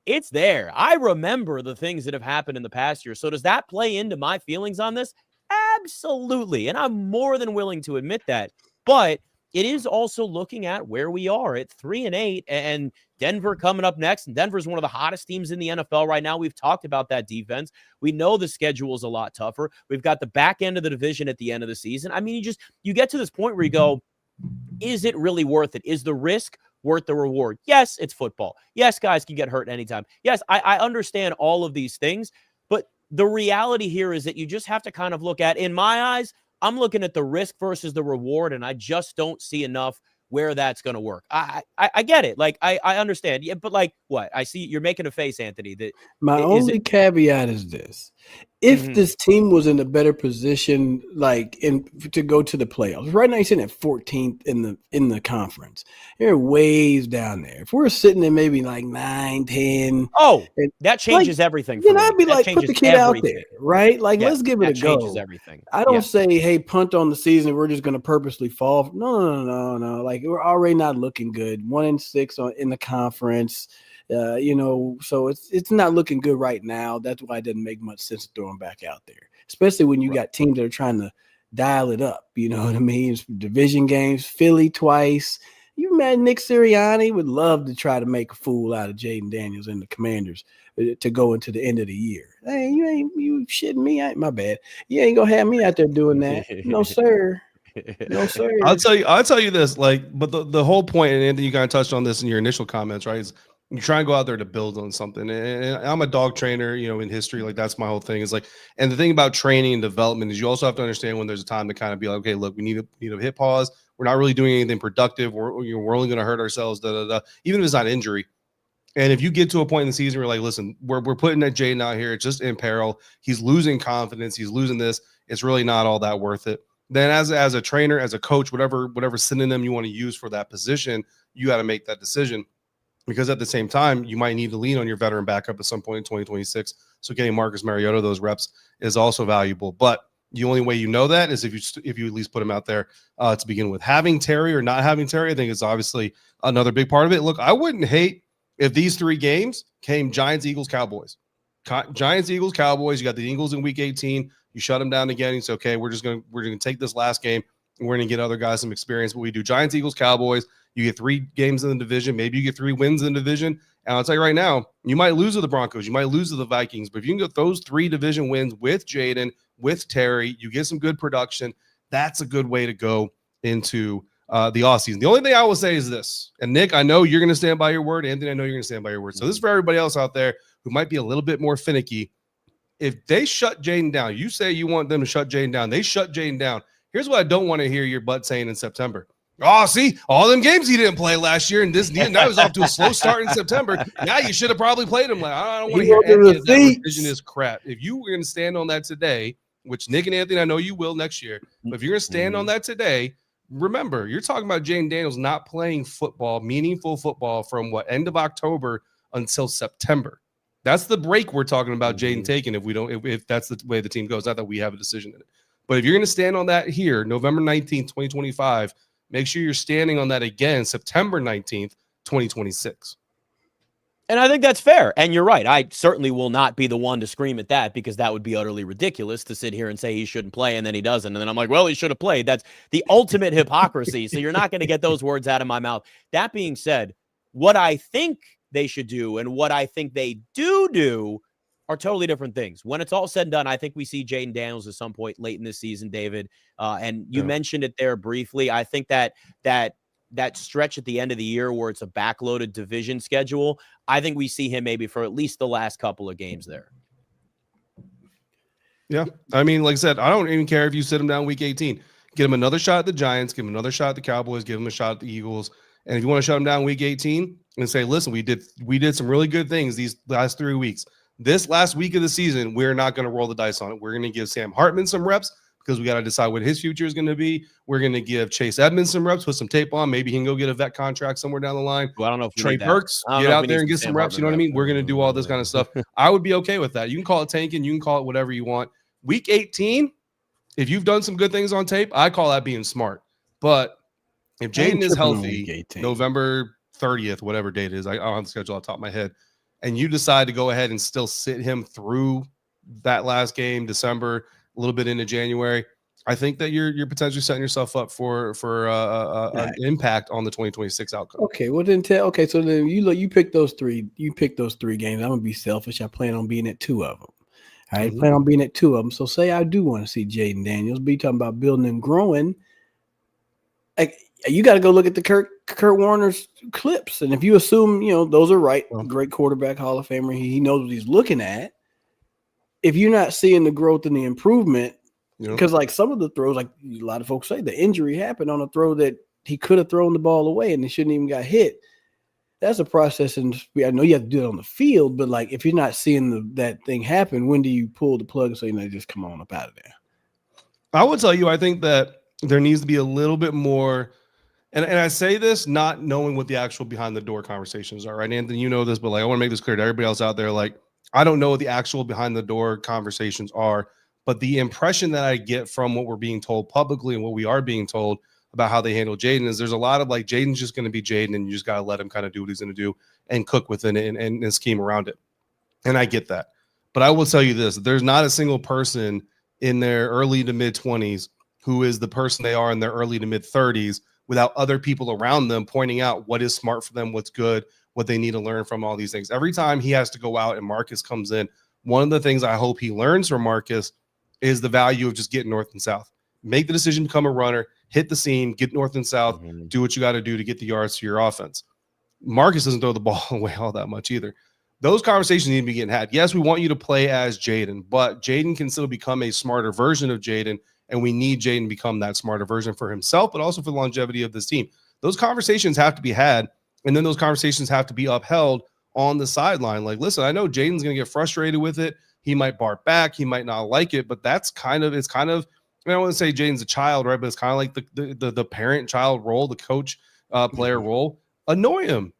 [SPEAKER 1] it's there. I remember the things that have happened in the past year. So does that play into my feelings on this? Absolutely. And I'm more than willing to admit that. But it is also looking at where we are at 3-8 and Denver coming up next. And Denver's one of the hottest teams in the NFL right now. We've talked about that defense. We know the schedule is a lot tougher. We've got the back end of the division at the end of the season. I mean, you get to this point where you go, is it really worth it? Is the risk worth the reward? Yes, it's football. Yes, guys can get hurt anytime. Yes, I understand all of these things, but the reality here is that you just have to kind of look at, in my eyes, I'm looking at the risk versus the reward, and I just don't see enough where that's going to work. I get it. Like, I understand. Yeah, but like, what? I see you're making a face, Anthony. That
[SPEAKER 3] my only caveat is this. If this team was in a better position, like to go to the playoffs, right now you're sitting at 14th in the conference. You're ways down there. If we're sitting in maybe like 9, 10.
[SPEAKER 1] Oh, that changes everything.
[SPEAKER 3] You know, I'd be like, put the kid out there, right? Like, let's give it a go.
[SPEAKER 1] Changes everything.
[SPEAKER 3] I don't say, hey, punt on the season. We're just going to purposely fall. No. Like, we're already not looking good. 1-6 in the conference. So it's not looking good right now. That's why it doesn't make much sense to throw them back out there, especially when you got teams that are trying to dial it up. You know what I mean? It's division games, Philly twice. You met Nick Sirianni would love to try to make a fool out of Jayden Daniels and the Commanders to go into the end of the year. Hey, you shitting me? My bad. You ain't gonna have me out there doing that. No, sir. No, sir.
[SPEAKER 2] I'll tell you this, but the whole point, and Anthony, you kind of touched on this in your initial comments, right? Is you try and go out there to build on something. And I'm a dog trainer, in history, like that's my whole thing. Is like, and the thing about training and development is you also have to understand when there's a time to kind of be like, okay, look, we need to hit pause. We're not really doing anything productive. We're only going to hurt ourselves, even if it's not injury. And if you get to a point in the season where you're like, listen, we're putting that Jayden out here, it's just in peril. He's losing confidence. He's losing this. It's really not all that worth it. Then as a trainer, as a coach, whatever synonym you want to use for that position, you got to make that decision. Because at the same time, you might need to lean on your veteran backup at some point in 2026. So getting Marcus Mariota those reps is also valuable. But the only way you know that is if you at least put him out there to begin with. Having Terry or not having Terry, I think is obviously another big part of it. Look, I wouldn't hate if these 3 games came Giants, Eagles, Cowboys. Giants, Eagles, Cowboys. You got the Eagles in Week 18. You shut them down again. You say, okay, we're gonna take this last game and we're gonna get other guys some experience. But we do Giants, Eagles, Cowboys. You get 3 games in the division. Maybe you get 3 wins in the division. And I'll tell you right now, you might lose to the Broncos. You might lose to the Vikings. But if you can get those 3 division wins with Jayden, with Terry, you get some good production. That's a good way to go into the offseason. The only thing I will say is this. And Nick, I know you're going to stand by your word. Anthony, I know you're going to stand by your word. So this is for everybody else out there who might be a little bit more finicky. If they shut Jayden down, you say you want them to shut Jayden down. They shut Jayden down. Here's what I don't want to hear your butt saying in September. Oh, see, all them games he didn't play last year, and that was off to a slow start in September. Yeah, you should have probably played him. I don't want to hear any of that revisionist crap. If you were going to stand on that today, which Nick and Anthony, I know you will next year, but if you're going to stand on that today, remember, you're talking about Jayden Daniels not playing football, meaningful football, from end of October until September. That's the break we're talking about Jayden taking if that's the way the team goes. Not that we have a decision in it. But if you're going to stand on that here, November 19th, 2025, make sure you're standing on that again, September 19th, 2026.
[SPEAKER 1] And I think that's fair. And you're right. I certainly will not be the one to scream at that, because that would be utterly ridiculous to sit here and say he shouldn't play and then he doesn't. And then I'm like, well, he should have played. That's the ultimate hypocrisy. So you're not going to get those words out of my mouth. That being said, what I think they should do and what I think they do are totally different things. When it's all said and done, I think we see Jayden Daniels at some point late in this season, David. And you mentioned it there briefly. I think that stretch at the end of the year where it's a backloaded division schedule, I think we see him maybe for at least the last couple of games there.
[SPEAKER 2] Yeah. I mean, like I said, I don't even care if you sit him down Week 18. Get him another shot at the Giants, give him another shot at the Cowboys, give him a shot at the Eagles. And if you want to shut him down Week 18 and say, listen, we did some really good things these last 3 weeks. This last week of the season, we're not going to roll the dice on it. We're going to give Sam Hartman some reps because we got to decide what his future is going to be. We're going to give Chase Edmonds some reps, put some tape on. Maybe he can go get a vet contract somewhere down the line.
[SPEAKER 1] Well, I don't know if
[SPEAKER 2] Trey Burks, get out there and get some reps. You know what I mean? We're going to do all this kind of stuff. I would be okay with that. You can call it tanking. You can call it whatever you want. Week 18, if you've done some good things on tape, I call that being smart. But if Jayden is healthy, November 30th, whatever date it is, I don't have the schedule off the top of my head, and you decide to go ahead and still sit him through that last game, December, a little bit into January. I think that you're potentially setting yourself up for an impact on the 2026 outcome.
[SPEAKER 3] Okay, well then so then you pick those three. You pick those 3 games. I'm gonna be selfish. I plan on being at 2 of them. All right, plan on being at 2 of them. So say I do want to see Jayden Daniels. Be talking about building and growing. Like, you got to go look at the Kurt Warner's clips, and if you assume those are right, great quarterback, Hall of Famer, he knows what he's looking at. If you're not seeing the growth and the improvement, because like some of the throws, like a lot of folks say, the injury happened on a throw that he could have thrown the ball away and he shouldn't even got hit. That's a process, and I know you have to do it on the field, but like if you're not seeing that thing happen, when do you pull the plug and say, just come on up out of there?
[SPEAKER 2] I would tell you, I think that there needs to be a little bit more, and I say this not knowing what the actual behind the door conversations are, right? Anthony, you know this, but like I want to make this clear to everybody else out there. Like, I don't know what the actual behind the door conversations are, but the impression that I get from what we're being told publicly and what we are being told about how they handle Jayden is there's a lot of like Jayden's just going to be Jayden, and you just got to let him kind of do what he's going to do and cook within it and scheme around it. And I get that. But I will tell you this, there's not a single person in their early to mid 20s who is the person they are in their early to mid 30s without other people around them pointing out what is smart for them, what's good, what they need to learn from all these things. Every time he has to go out and Marcus comes in, one of the things I hope he learns from Marcus is the value of just getting north and south. Make the decision to become a runner, hit the seam, get north and south, do what you got to do to get the yards to your offense. Marcus doesn't throw the ball away all that much either. Those conversations need to be getting had. Yes, we want you to play as Jayden, but Jayden can still become a smarter version of Jayden, and we need Jayden to become that smarter version for himself, but also for the longevity of this team. Those conversations have to be had, and then those conversations have to be upheld on the sideline. Like, listen, I know Jayden's going to get frustrated with it. He might bark back. He might not like it, but it's kind of, I don't want to say Jayden's a child, right? But it's kind of like the parent-child role, the coach-player role. Annoy him.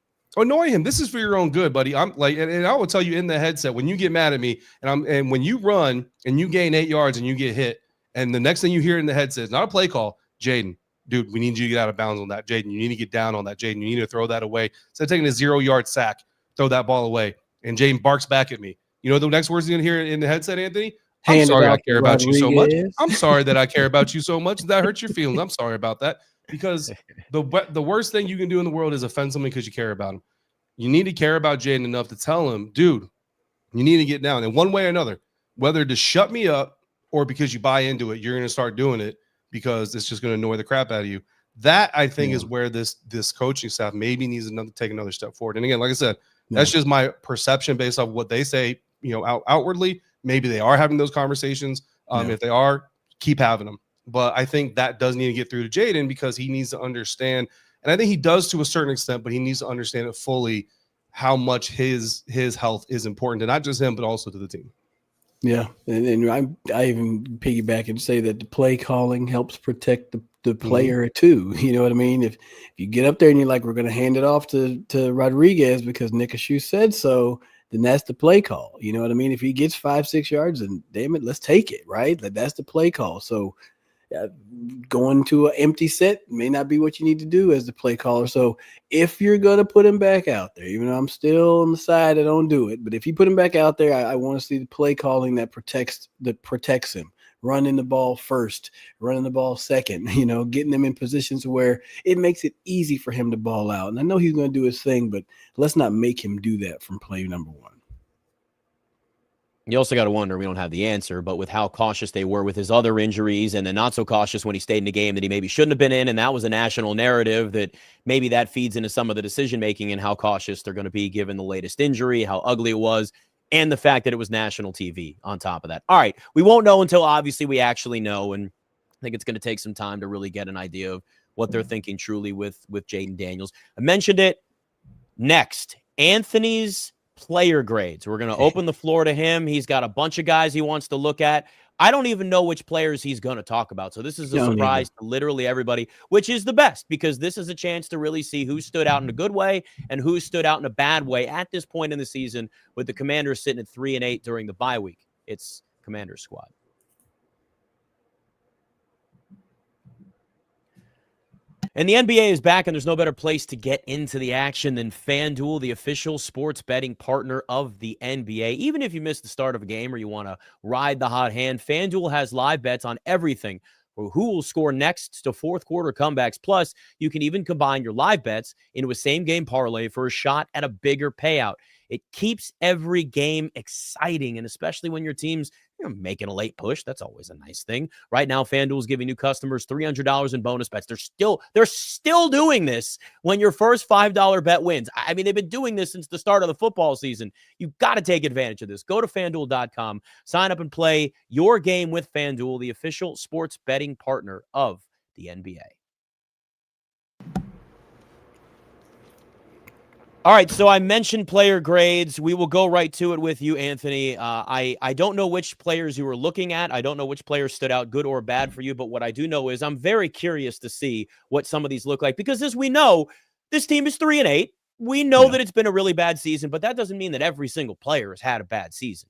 [SPEAKER 2] This is for your own good, buddy. I'm like, and I will tell you in the headset, when you get mad at me and when you run and you gain 8 yards and you get hit, and the next thing you hear in the headset is not a play call, Jayden, dude, we need you to get out of bounds on that. Jayden, you need to get down on that. Jayden, you need to throw that away. Instead of taking a 0-yard sack, throw that ball away. And Jayden barks back at me. You know the next words you're going to hear in the headset, Anthony? I'm sorry I care about you so much. I'm sorry that I care about you so much. That hurts your feelings. I'm sorry about that. Because the worst thing you can do in the world is offend someone because you care about him. You need to care about Jayden enough to tell him, dude, you need to get down. And one way or another, whether to shut me up or because you buy into it, you're going to start doing it because it's just going to annoy the crap out of you. That, I think, is where this coaching staff maybe needs to take another step forward. And again, like I said, that's just my perception based off what they say, outwardly. Maybe they are having those conversations. If they are, keep having them. But I think that does need to get through to Jayden because he needs to understand, and I think he does to a certain extent, but he needs to understand it fully how much his health is important to not just him, but also to the team.
[SPEAKER 3] Yeah, and I even piggyback and say that the play calling helps protect the player too. You know what I mean? If you get up there and you're like, we're going to hand it off to Rodriguez because Nick Ashooh said so, then that's the play call. You know what I mean? If he gets 5-6 yards, then damn it, let's take it, right? That's the play call. So going to an empty set may not be what you need to do as the play caller. So if you're going to put him back out there, even though I'm still on the side that don't do it, but if you put him back out there, I want to see the play calling that protects him. Running the ball first, running the ball second, getting them in positions where it makes it easy for him to ball out. And I know he's going to do his thing, but let's not make him do that from play number one.
[SPEAKER 1] You also got to wonder, we don't have the answer, but with how cautious they were with his other injuries and then not so cautious when he stayed in a game that he maybe shouldn't have been in, and that was a national narrative, that maybe that feeds into some of the decision-making and how cautious they're going to be given the latest injury, how ugly it was, and the fact that it was national TV on top of that. All right, we won't know until obviously we actually know, and I think it's going to take some time to really get an idea of what they're thinking truly with Jayden Daniels. I mentioned it. Next, Anthony's player grades. We're going to open the floor to him. He's got a bunch of guys he wants to look at. I don't even know which players he's going to talk about. So this is a surprise to literally everybody, which is the best because this is a chance to really see who stood out in a good way and who stood out in a bad way at this point in the season, with the Commanders sitting at 3-8 during the bye week. It's Commanders Squad. And the NBA is back, and there's no better place to get into the action than FanDuel, the official sports betting partner of the NBA. Even if you missed the start of a game or you want to ride the hot hand, FanDuel has live bets on everything. Who will score next to fourth quarter comebacks. Plus, you can even combine your live bets into a same-game parlay for a shot at a bigger payout. It keeps every game exciting, and especially when your team's making a late push. That's always a nice thing. Right now, FanDuel is giving new customers $300 in bonus bets. They're still doing this when your first $5 bet wins. I mean, they've been doing this since the start of the football season. You've got to take advantage of this. Go to FanDuel.com, sign up and play your game with FanDuel, the official sports betting partner of the NBA. All right, so I mentioned player grades. We will go right to it with you, Anthony. I don't know which players you were looking at. I don't know which players stood out good or bad for you, but what I do know is I'm very curious to see what some of these look like because as we know, this team is 3-8. We know that it's been a really bad season, but that doesn't mean that every single player has had a bad season.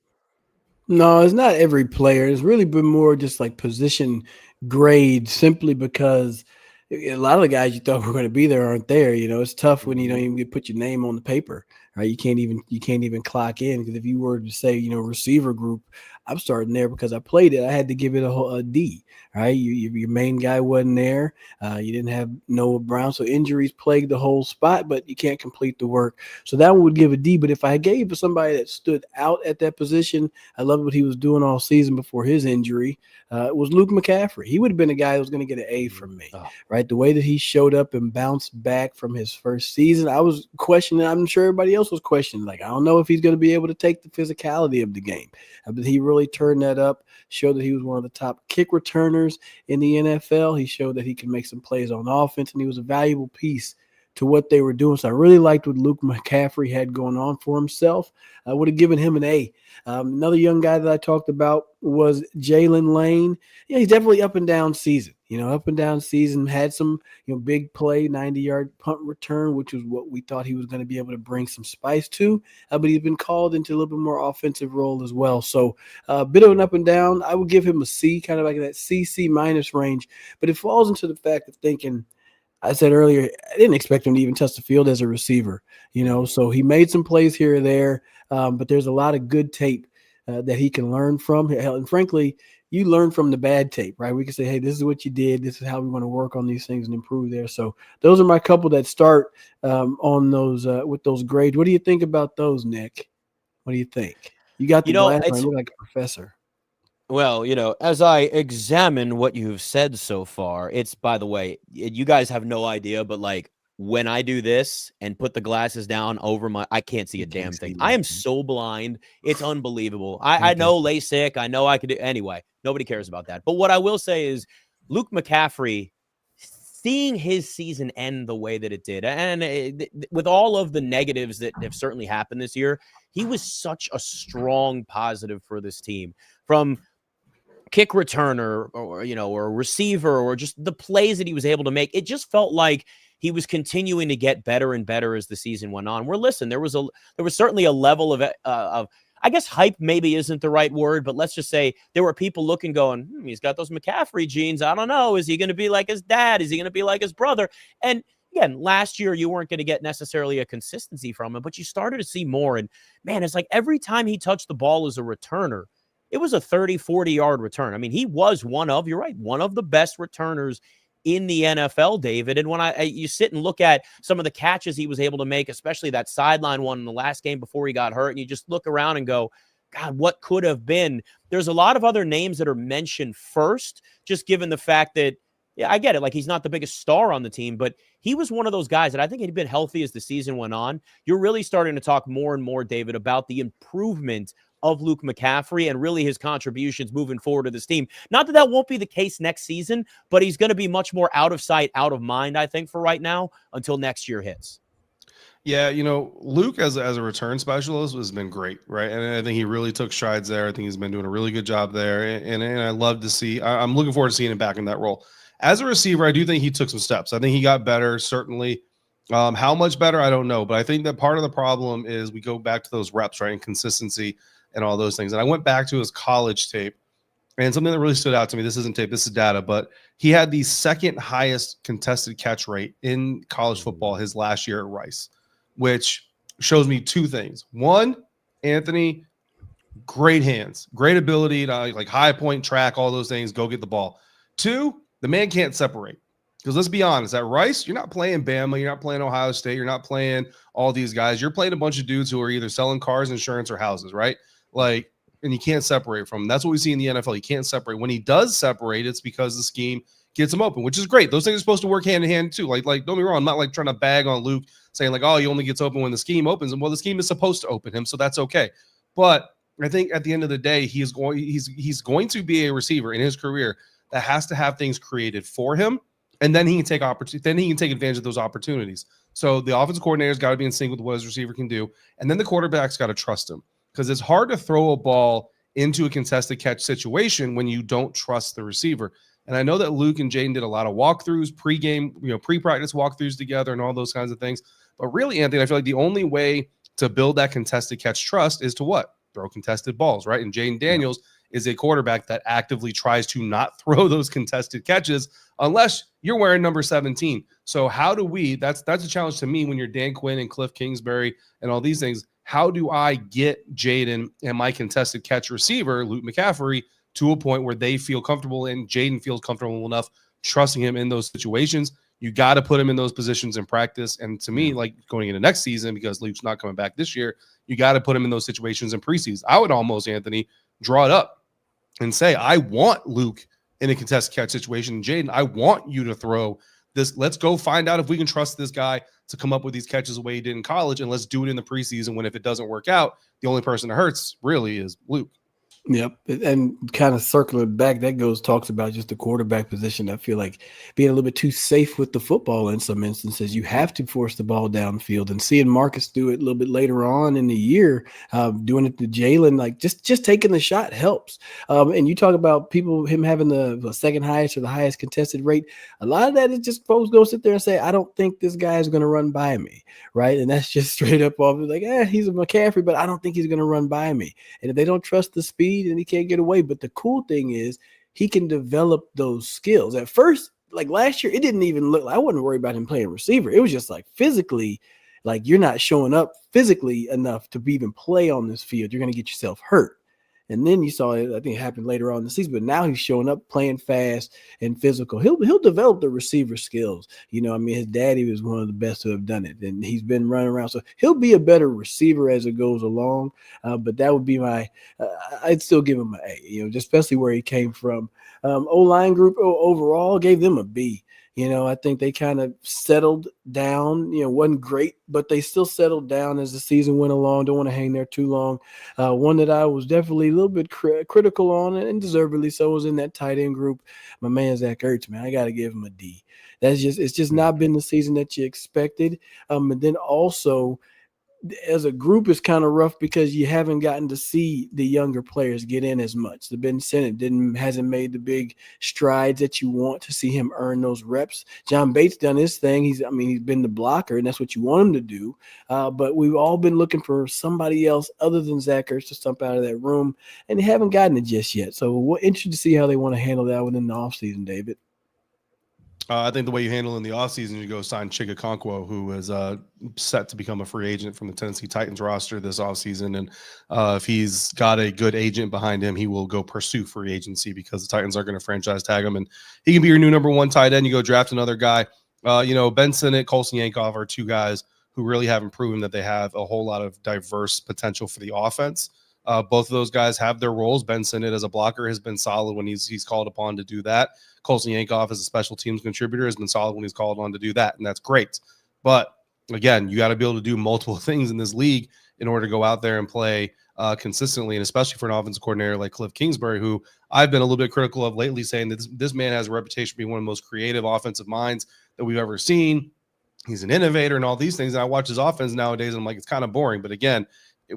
[SPEAKER 3] No, it's not every player. It's really been more just like position grade simply because a lot of the guys you thought were going to be there aren't there. It's tough when you don't even put your name on the paper, right? You can't even clock in because if you were to say, receiver group, I'm starting there because I played it. I had to give it a D, right? Your main guy wasn't there. You didn't have Noah Brown, so injuries plagued the whole spot, but you can't complete the work. So that one would give a D. But if I gave somebody that stood out at that position, I loved what he was doing all season before his injury. It was Luke McCaffrey. He would have been a guy that was going to get an A from me, right? The way that he showed up and bounced back from his first season, I was questioning. I'm sure everybody else was questioning. Like, I don't know if he's going to be able to take the physicality of the game. But he really turned that up, showed that he was one of the top kick returners in the NFL. He showed that he can make some plays on offense, and he was a valuable piece to what they were doing. So I really liked what Luke McCaffrey had going on for himself. I would have given him an A. Another young guy that I talked about was Jaylen Lane. Yeah, he's definitely up and down season. Had some, big play, 90-yard punt return, which was what we thought he was going to be able to bring some spice to. But he's been called into a little bit more offensive role as well. So a bit of an up and down. I would give him a C, kind of like that C minus range. But it falls into the fact of thinking, I said earlier, I didn't expect him to even touch the field as a receiver, so he made some plays here or there, but there's a lot of good tape that he can learn from. And frankly, you learn from the bad tape, right? We can say, hey, this is what you did. This is how we want to work on these things and improve there. So those are my couple that start on those with those grades. What do you think about those, Nick? What do you think? You got the glass on. You look like a professor.
[SPEAKER 1] Well, as I examine what you've said so far, it's, by the way, you guys have no idea, but like when I do this and put the glasses down over I can't see a damn thing. I am so blind. It's unbelievable. I know LASIK. I know I could do anyway. Nobody cares about that. But what I will say is Luke McCaffrey, seeing his season end the way that it did, and with all of the negatives that have certainly happened this year, he was such a strong positive for this team from kick returner or a receiver or just the plays that he was able to make. It just felt like he was continuing to get better and better as the season went on. There was certainly a level of I guess hype maybe isn't the right word, but let's just say there were people looking going, he's got those McCaffrey genes. I don't know. Is he going to be like his dad? Is he going to be like his brother? And again, last year you weren't going to get necessarily a consistency from him, but you started to see more. And man, it's like every time he touched the ball as a returner, it was a 30, 40-yard return. I mean, he was one of the best returners in the NFL, David. And when you sit and look at some of the catches he was able to make, especially that sideline one in the last game before he got hurt, and you just look around and go, God, what could have been? There's a lot of other names that are mentioned first, just given the fact that, yeah, I get it. Like, he's not the biggest star on the team, but he was one of those guys that I think had been healthy as the season went on. You're really starting to talk more and more, David, about the improvement of Luke McCaffrey and really his contributions moving forward to this team. Not that won't be the case next season, but he's going to be much more out of sight, out of mind, I think, for right now until next year hits.
[SPEAKER 2] Yeah, Luke as a return specialist has been great, right? And I think he really took strides there. I think he's been doing a really good job there. And I love to see, I'm looking forward to seeing him back in that role. As a receiver, I do think he took some steps. I think he got better, certainly. How much better, I don't know. But I think that part of the problem is we go back to those reps, right? And consistency and all those things. And I went back to his college tape And something that really stood out to me, this isn't tape, this is data, but he had the second highest contested catch rate in college football his last year at Rice, which shows me two things. One, Anthony, great hands, great ability to like high point track, all those things, go get the ball. Two, the man can't separate. Because let's be honest, at Rice, you're not playing Bama, you're not playing Ohio State, you're not playing all these guys. You're playing a bunch of dudes who are either selling cars, insurance, or houses, right? Like, and you can't separate from them. That's what we see in the NFL. He can't separate. When he does separate, it's because the scheme gets him open, which is great. Those things are supposed to work hand in hand too. Like don't get me wrong, I'm not like trying to bag on Luke saying like, oh, he only gets open when the scheme opens. And well, the scheme is supposed to open him, so that's okay. But I think at the end of the day, he's going to be a receiver in his career that has to have things created for him, and then he can take advantage of those opportunities. So the offensive coordinator's got to be in sync with what his receiver can do, and then the quarterback's got to trust him, because it's hard to throw a ball into a contested catch situation when you don't trust the receiver. And I know that Luke and Jayden did a lot of walkthroughs, pre-game, pre-practice walkthroughs together and all those kinds of things. But really, Anthony, I feel like the only way to build that contested catch trust is to what? Throw contested balls, right? And Jayden Daniels is a quarterback that actively tries to not throw those contested catches unless you're wearing number 17. So how do we, that's a challenge to me when you're Dan Quinn and Cliff Kingsbury and all these things. How do I get Jayden and my contested catch receiver, Luke McCaffrey, to a point where they feel comfortable and Jayden feels comfortable enough trusting him in those situations? You got to put him in those positions in practice. And to me, like going into next season, because Luke's not coming back this year, you got to put him in those situations in preseason. I would almost, Anthony, draw it up and say, I want Luke in a contested catch situation. Jayden, I want you to throw this. Let's go find out if we can trust this guy to come up with these catches the way he did in college. And let's do it in the preseason when if it doesn't work out, the only person that hurts really is Luke.
[SPEAKER 3] Yep. And kind of circling back, that talks about just the quarterback position. I feel like being a little bit too safe with the football in some instances. You have to force the ball downfield, and seeing Marcus do it a little bit later on in the year, doing it to Jalen, like just taking the shot helps. And you talk about him having the second highest or the highest contested rate. A lot of that is just folks go sit there and say, I don't think this guy is going to run by me. Right. And that's just straight up off like, he's a McCaffrey, but I don't think he's going to run by me. And if they don't trust the speed, and he can't get away. But the cool thing is he can develop those skills. At first, like last year, it didn't even look like, I wasn't worried about him playing receiver. It was just like physically, like you're not showing up physically enough to even play on this field. You're going to get yourself hurt. And then you saw it, I think it happened later on in the season, but now he's showing up playing fast and physical. He'll develop the receiver skills. His daddy was one of the best to have done it, and he's been running around. So he'll be a better receiver as it goes along. But that would be I'd still give him an A, just especially where he came from. O-line group overall gave them a B. I think they kind of settled down, wasn't great, but they still settled down as the season went along. Don't want to hang there too long. One that I was definitely a little bit critical on, and deservedly so, was in that tight end group. My man, Zach Ertz, man, I got to give him a D. It's just not been the season that you expected. And then also, as a group, is kind of rough because you haven't gotten to see the younger players get in as much. The Ben Sinnott hasn't made the big strides that you want to see him earn those reps. John Bates done his thing. He's been the blocker, and that's what you want him to do. But we've all been looking for somebody else other than Zach Ertz to stump out of that room, and they haven't gotten it just yet. So we're interested to see how they want to handle that within the offseason, David.
[SPEAKER 2] I think the way you handle in the offseason, you go sign Chig Okonkwo, who is set to become a free agent from the Tennessee Titans roster this offseason. And if he's got a good agent behind him, he will go pursue free agency because the Titans are going to franchise tag him. And he can be your new number one tight end. You go draft another guy. Ben Sinnott, Colson Yankov are two guys who really haven't proven that they have a whole lot of diverse potential for the offense. Both of those guys have their roles. Ben Sinnott as a blocker has been solid when he's called upon to do that. Colson Yankov as a special teams contributor has been solid when he's called on to do that, and that's great. But again, you got to be able to do multiple things in this league in order to go out there and play consistently, and especially for an offensive coordinator like Cliff Kingsbury, who I've been a little bit critical of lately, saying that this man has a reputation for being one of the most creative offensive minds that we've ever seen. He's an innovator and all these things. And I watch his offense nowadays, and I'm like, it's kind of boring. But again,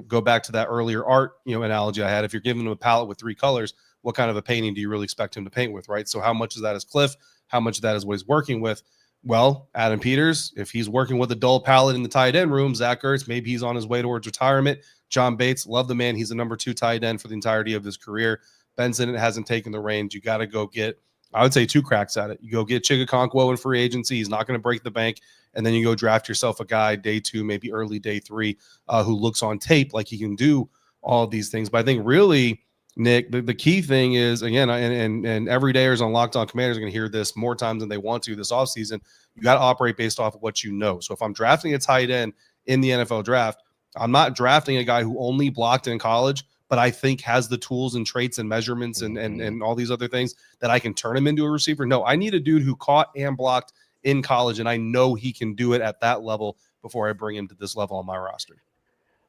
[SPEAKER 2] go back to that earlier art, analogy I had. If you're giving him a palette with three colors, what kind of a painting do you really expect him to paint with, right? So how much of that is Cliff? How much of that is what he's working with? Well, Adam Peters, if he's working with a dull palette in the tight end room, Zach Ertz, maybe he's on his way towards retirement. John Bates, love the man. He's the number 2 tight end for the entirety of his career. Benson hasn't taken the reins. You got to go get, I would say, 2 cracks at it. You go get Chigakonkwo in free agency. He's not going to break the bank. And then you go draft yourself a guy day 2, maybe early day 3, who looks on tape like he can do all of these things. But I think really, Nick, the key thing is, again, and everydayers on Locked On Commanders are going to hear this more times than they want to this offseason. You got to operate based off of what you know. So if I'm drafting a tight end in the NFL draft, I'm not drafting a guy who only blocked in college, but I think has the tools and traits and measurements and all these other things that I can turn him into a receiver. No, I need a dude who caught and blocked in college, and I know he can do it at that level before I bring him to this level on my roster.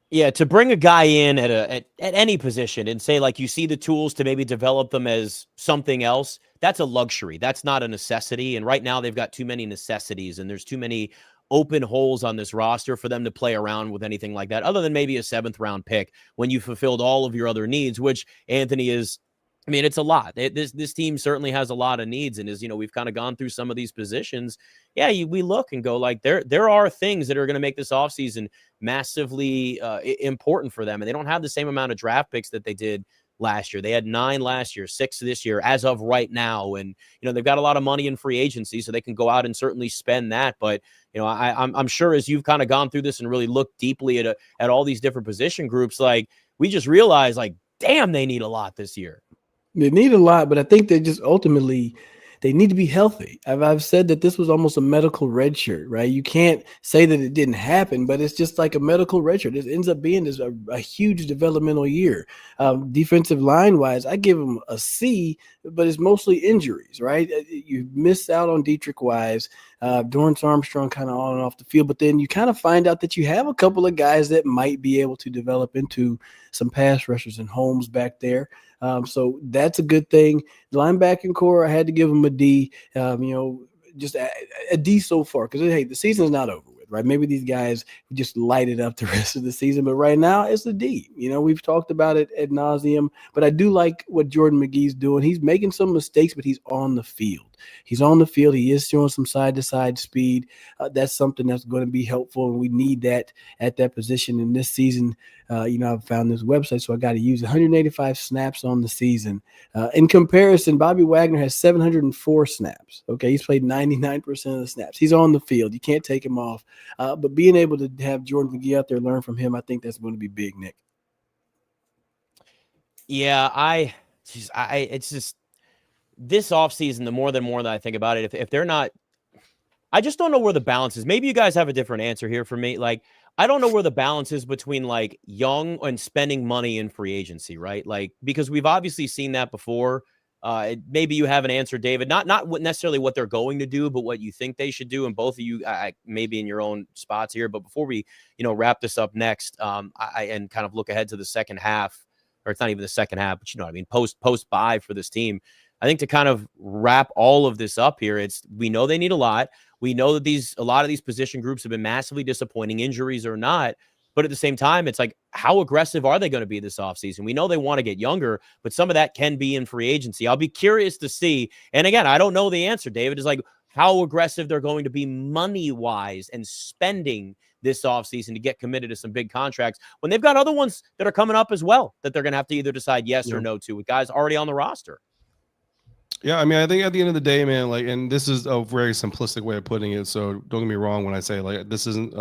[SPEAKER 1] Yeah, to bring a guy in at any position and say, like, you see the tools to maybe develop them as something else, that's a luxury. That's not a necessity. And right now they've got too many necessities, and there's too many open holes on this roster for them to play around with anything like that, other than maybe a 7th round pick when you fulfilled all of your other needs, which, Anthony, is, I mean, it's a lot. This team certainly has a lot of needs. And as you know, we've kind of gone through some of these positions. Yeah, we look and go, like, there are things that are going to make this offseason massively important for them. And they don't have the same amount of draft picks that they did last year. They had 9 last year, 6 this year, as of right now. And, you know, they've got a lot of money in free agency, so they can go out and certainly spend that. But, you know, I'm sure as you've kind of gone through this and really looked deeply at all these different position groups, like, we just realized, like, damn, they need a lot this year.
[SPEAKER 3] They need a lot, but I think they just ultimately they need to be healthy. I've said that this was almost a medical red shirt, right? You can't say that it didn't happen, but it's just like a medical red shirt. It ends up being a huge developmental year. Defensive line wise, I give them a C, but it's mostly injuries, right? You miss out on Dietrich Wise, Dorrance Armstrong kind of on and off the field, but then you kind of find out that you have a couple of guys that might be able to develop into some pass rushers and Holmes back there. So that's a good thing. The linebacking core, I had to give them a D, just a D so far, because, hey, the season is not over with, right? Maybe these guys just light it up the rest of the season, but right now it's a D. You know, we've talked about it ad nauseum, but I do like what Jordan McGee's doing. He's making some mistakes, but he's on the field. He's on the field. He is showing some side-to-side speed. That's something that's going to be helpful, and we need that at that position in this season. I've found this website, so I got to use 185 snaps on the season. In comparison, Bobby Wagner has 704 snaps. Okay, he's played 99% of the snaps. He's on the field. You can't take him off. But being able to have Jordan McGee out there, learn from him, I think that's going to be big, Nick.
[SPEAKER 1] Yeah, it's just this offseason, the more that I think about it, if they're not, I just don't know where the balance is. Maybe you guys have a different answer here for me. Like, I don't know where the balance is between, like, young and spending money in free agency, right? Like, because we've obviously seen that before. Maybe you have an answer, David, not necessarily what they're going to do, but what you think they should do. And both of you, maybe in your own spots here. But before we, wrap this up next, and kind of look ahead to the second half, or it's not even the second half, but you know what I mean, post bye for this team. I think to kind of wrap all of this up here, we know they need a lot. We know that a lot of these position groups have been massively disappointing, injuries or not. But at the same time, it's like, how aggressive are they going to be this offseason? We know they want to get younger, but some of that can be in free agency. I'll be curious to see. And again, I don't know the answer, David, is like how aggressive they're going to be money-wise and spending this offseason to get committed to some big contracts when they've got other ones that are coming up as well that they're going to have to either decide yes or no to with guys already on the roster.
[SPEAKER 2] Yeah, I mean, I think at the end of the day, man, like, and this is a very simplistic way of putting it, so don't get me wrong when I say, like, this isn't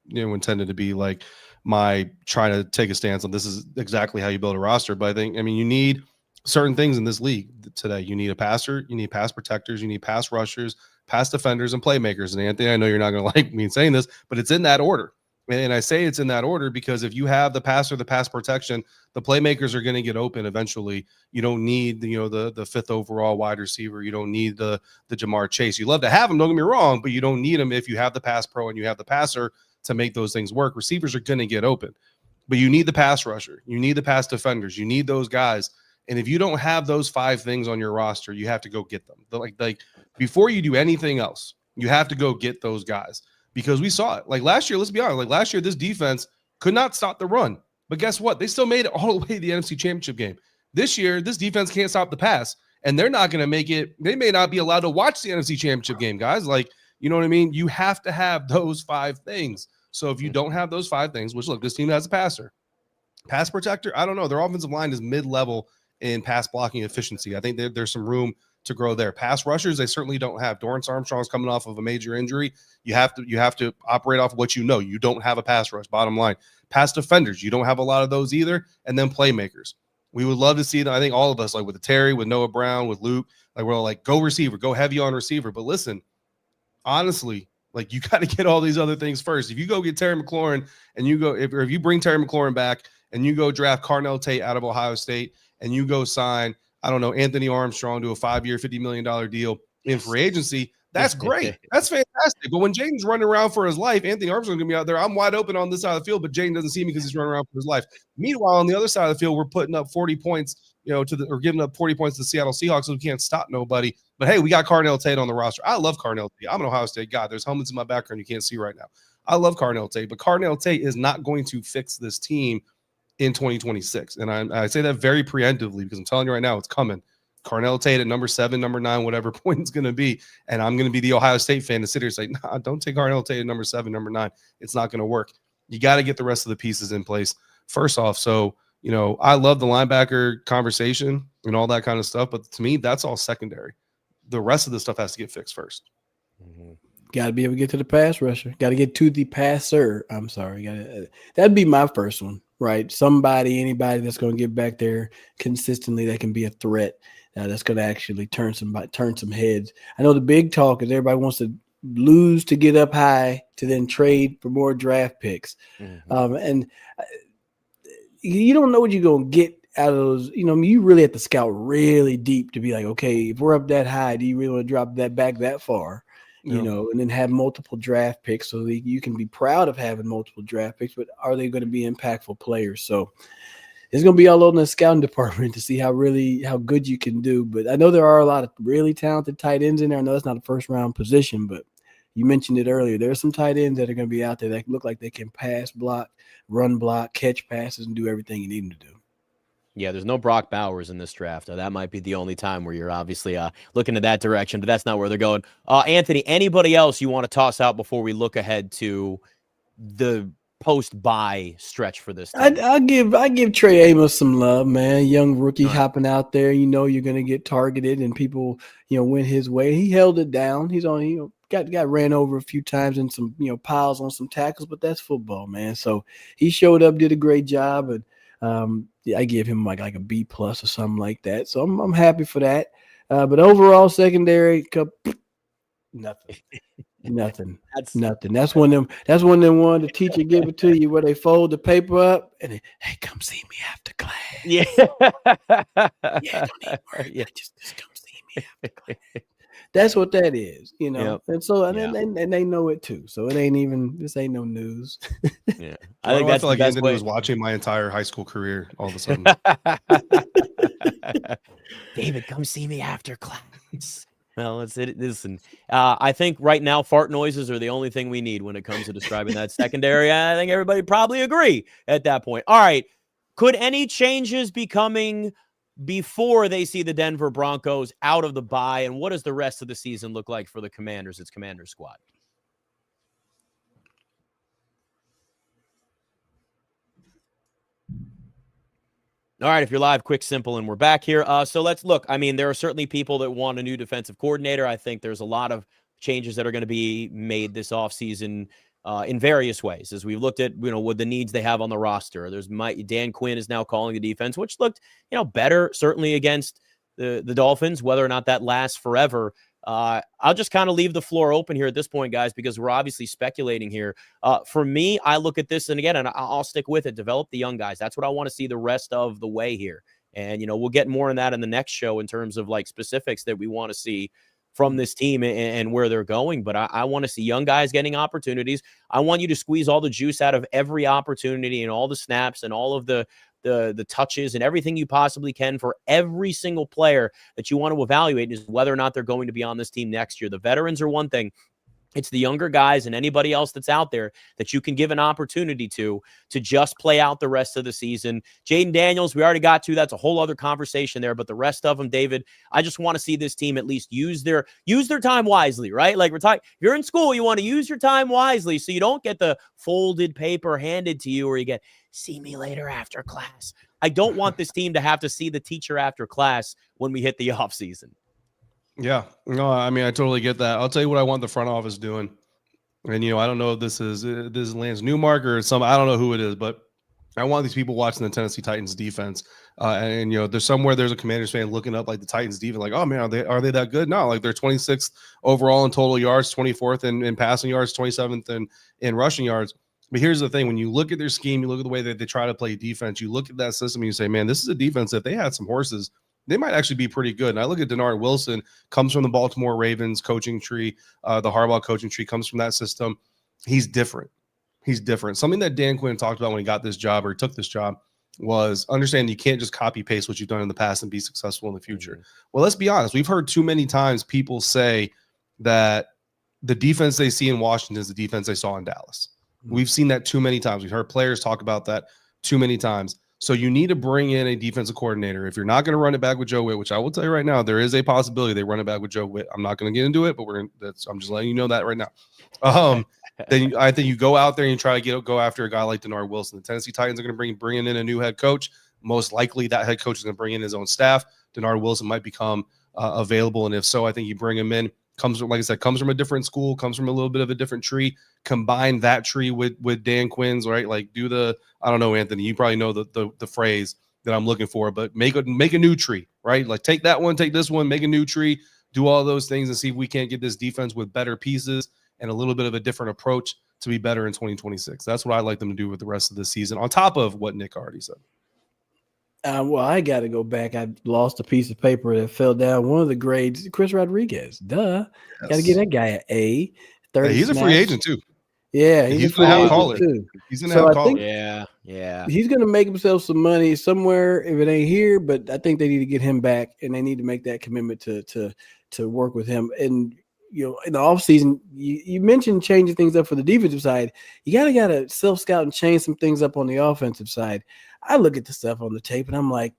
[SPEAKER 2] intended to be like my trying to take a stance on this is exactly how you build a roster. But I mean, you need certain things in this league today. You need a passer, you need pass protectors, you need pass rushers, pass defenders, and playmakers. And Anthony, I know you're not going to like me saying this, but it's in that order. And I say it's in that order because if you have the passer, the pass protection, the playmakers are going to get open eventually. You don't need the 5th overall wide receiver. You don't need the Jamar Chase. You love to have him, don't get me wrong, but you don't need him if you have the pass pro and you have the passer to make those things work. Receivers are going to get open, but you need the pass rusher. You need the pass defenders. You need those guys. And if you don't have those 5 things on your roster, you have to go get them. Like before you do anything else, you have to go get those guys. Because we saw it. Like last year, let's be honest, like last year, this defense could not stop the run. But guess what? They still made it all the way to the NFC Championship game. This year, this defense can't stop the pass. And they're not going to make it. They may not be allowed to watch the NFC Championship game, guys. Like, you know what I mean? You have to have those 5 things. So if you don't have those 5 things, which, look, this team has a passer. Pass protector, I don't know. Their offensive line is mid-level in pass blocking efficiency. I think there's some room to grow there. Pass rushers, they certainly don't have. Dorrance Armstrong's coming off of a major injury. You have to operate off what you know. You don't have a pass rush, bottom line. Pass defenders, you don't have a lot of those either. And then playmakers. We would love to see that. I think all of us, like with Terry, with Noah Brown, with Luke, like we're all like, go receiver, go heavy on receiver. But listen, honestly, like you got to get all these other things first. If you go get Terry McLaurin and you go, if you bring Terry McLaurin back and you go draft Carnell Tate out of Ohio State and you go sign, I don't know, Anthony Armstrong to a 5-year, $50 million deal in free agency, that's great. That's fantastic. But when Jayden's running around for his life, Anthony Armstrong's going to be out there. I'm wide open on this side of the field, but Jayden doesn't see me because he's running around for his life. Meanwhile, on the other side of the field, we're putting up 40 points, or giving up 40 points to the Seattle Seahawks, so we can't stop nobody. But hey, we got Carnell Tate on the roster. I love Carnell Tate. I'm an Ohio State guy. There's helmets in my background you can't see right now. I love Carnell Tate, but Carnell Tate is not going to fix this team in 2026. And I say that very preemptively because I'm telling you right now, it's coming. Carnell Tate at number 7, number 9, whatever point it's going to be. And I'm going to be the Ohio State fan to sit here and say, nah, don't take Carnell Tate at number 7, number 9. It's not going to work. You got to get the rest of the pieces in place first off. So, I love the linebacker conversation and all that kind of stuff. But to me, that's all secondary. The rest of the stuff has to get fixed first.
[SPEAKER 3] Mm-hmm. Got to be able to get to the pass rusher. Got to get to the passer. I'm sorry. That'd be my first one, right? Anybody that's going to get back there consistently that can be a threat. That's going to actually turn some heads. I know the big talk is everybody wants to lose to get up high to then trade for more draft picks. Mm-hmm. And you don't know what you're going to get out of those. You really have to scout really deep to be like, okay, if we're up that high, do you really want to drop that back that far? And then have multiple draft picks so that you can be proud of having multiple draft picks, but are they going to be impactful players? So it's going to be all over the scouting department to see how good you can do. But I know there are a lot of really talented tight ends in there. I know that's not a first-round position, but you mentioned it earlier. There are some tight ends that are going to be out there that look like they can pass block, run block, catch passes, and do everything you need them to do.
[SPEAKER 1] Yeah, there's no Brock Bowers in this draft. That might be the only time where you're obviously looking at that direction, but that's not where they're going. Anthony, anybody else you want to toss out before we look ahead to the post-bye stretch for this team?
[SPEAKER 3] I give Trey Amos some love, man. Young rookie hopping out there. You're going to get targeted and people, went his way. He held it down. He's on, got ran over a few times in some, piles on some tackles, but that's football, man. So he showed up, did a great job, and I give him like a B+ or something like that. So I'm happy for that. But overall, secondary, nothing. Nothing. Nothing. That's one of them one the teacher give it to you where they fold the paper up and hey, come see me after class.
[SPEAKER 1] Yeah.
[SPEAKER 3] Don't even worry. Yeah. Just come see me after class. That's what that is, Yep. And so and they know it too. So this ain't no news.
[SPEAKER 1] Yeah.
[SPEAKER 2] I think that's like Anthony was watching my entire high school career all of a sudden.
[SPEAKER 1] David, come see me after class. Well, listen, I think right now fart noises are the only thing we need when it comes to describing that secondary. I think everybody probably agree at that point. All right. Could any changes be coming before they see the Denver Broncos out of the bye? And what does the rest of the season look like for the Commanders? It's Commander Squad. All right, if you're live, quick, simple, and we're back here. So let's look. I mean, there are certainly people that want a new defensive coordinator. I think there's a lot of changes that are going to be made this offseason in various ways. As we've looked at, with the needs they have on the roster. Dan Quinn is now calling the defense, which looked, better certainly against the Dolphins. Whether or not that lasts forever, I'll just kind of leave the floor open here at this point, guys, because we're obviously speculating here. For me, I look at this, and again, and I'll stick with it, develop the young guys. That's what I want to see the rest of the way here. And, we'll get more on that in the next show in terms of like specifics that we want to see from this team and where they're going. But I want to see young guys getting opportunities. I want you to squeeze all the juice out of every opportunity and all the snaps and all of the touches and everything you possibly can for every single player that you want to evaluate is whether or not they're going to be on this team next year. The veterans are one thing. It's the younger guys and anybody else that's out there that you can give an opportunity to just play out the rest of the season. Jayden Daniels, we already got to. That's a whole other conversation there. But the rest of them, David, I just want to see this team at least use their time wisely, right? Like we're talking, if you're in school, you want to use your time wisely so you don't get the folded paper handed to you or you get, see me later after class. I don't want this team to have to see the teacher after class when we hit the offseason.
[SPEAKER 2] Yeah, no, I mean, I totally get that. I'll tell you what I want the front office doing. And, I don't know if this is Lance Newmark or I don't know who it is, but I want these people watching the Tennessee Titans defense. And there's a Commanders fan looking up like the Titans defense, like, oh man, are they that good? No, like they're 26th overall in total yards, 24th in passing yards, 27th in rushing yards. But here's the thing: when you look at their scheme, you look at the way that they try to play defense, you look at that system, and you say, man, this is a defense. If they had some horses, they might actually be pretty good. And I look at Denard Wilson, comes from the Baltimore Ravens coaching tree, the Harbaugh coaching tree, comes from that system. He's different. He's different. Something that Dan Quinn talked about when he got this job or took this job was understand you can't just copy paste what you've done in the past and be successful in the future. Mm-hmm. Well, let's be honest. We've heard too many times people say that the defense they see in Washington is the defense they saw in Dallas. Mm-hmm. We've seen that too many times. We've heard players talk about that too many times. So you need to bring in a defensive coordinator. If you're not going to run it back with Joe Witt, which I will tell you right now, there is a possibility they run it back with Joe Witt. I'm not going to get into it, but I'm just letting you know that right now. Then I think you go out there and you try to go after a guy like Denard Wilson. The Tennessee Titans are going to bring in a new head coach. Most likely that head coach is going to bring in his own staff. Denard Wilson might become available, and if so, I think you bring him in. Comes from a different school, comes from a little bit of a different tree. Combine that tree with Dan Quinn's, right? Like I don't know, Anthony, you probably know the phrase that I'm looking for, but make a new tree, right? Like take that one, take this one, make a new tree, do all those things and see if we can't get this defense with better pieces and a little bit of a different approach to be better in 2026. That's what I'd like them to do with the rest of the season, on top of what Nick already said.
[SPEAKER 3] Well, I got to go back. I lost a piece of paper that fell down. One of the grades, Chris Rodriguez. Duh. Yes. Got to give that guy an A. 30
[SPEAKER 2] hey, he's
[SPEAKER 3] snaps.
[SPEAKER 2] a free agent, too.
[SPEAKER 3] Yeah,
[SPEAKER 2] he's going to have college. He's going to have college.
[SPEAKER 1] Yeah.
[SPEAKER 3] He's going to make himself some money somewhere if it ain't here, but I think they need to get him back, and they need to make that commitment to work with him. And, in the offseason, you mentioned changing things up for the defensive side. You got to self-scout and change some things up on the offensive side. I look at the stuff on the tape, and I'm like,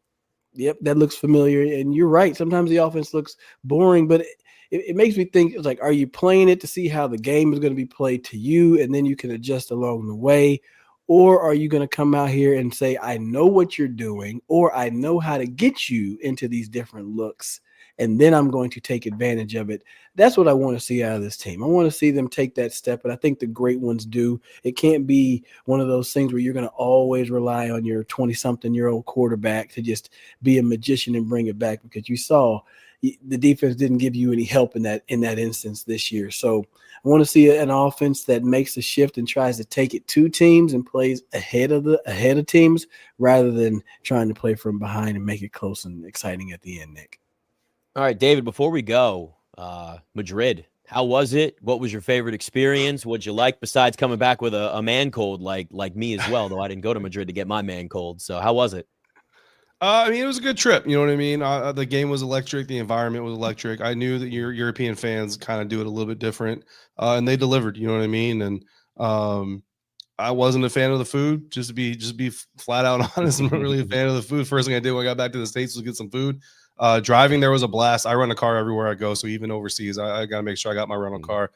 [SPEAKER 3] yep, that looks familiar. And you're right. Sometimes the offense looks boring, but it makes me think, it's like, are you playing it to see how the game is going to be played to you, and then you can adjust along the way? Or are you going to come out here and say, I know what you're doing, or I know how to get you into these different looks, and then I'm going to take advantage of it? That's what I want to see out of this team. I want to see them take that step, and I think the great ones do. It can't be one of those things where you're going to always rely on your 20-something-year-old quarterback to just be a magician and bring it back, because you saw the defense didn't give you any help in that instance this year. So I want to see an offense that makes the shift and tries to take it to teams and plays ahead of teams, rather than trying to play from behind and make it close and exciting at the end, Nick.
[SPEAKER 1] All right, David, before we go, Madrid, how was it? What was your favorite experience? What'd you like besides coming back with a man cold like me as well, though I didn't go to Madrid to get my man cold. So how was it?
[SPEAKER 2] I mean, it was a good trip. You know what I mean? The game was electric. The environment was electric. I knew that your European fans kind of do it a little bit different, and they delivered. You know what I mean? And I wasn't a fan of the food. Just to be flat out honest, I'm not really a fan of the food. First thing I did when I got back to the States was get some food. Driving there was a blast. I run a car everywhere I go, so even overseas, I got to make sure I got my rental car.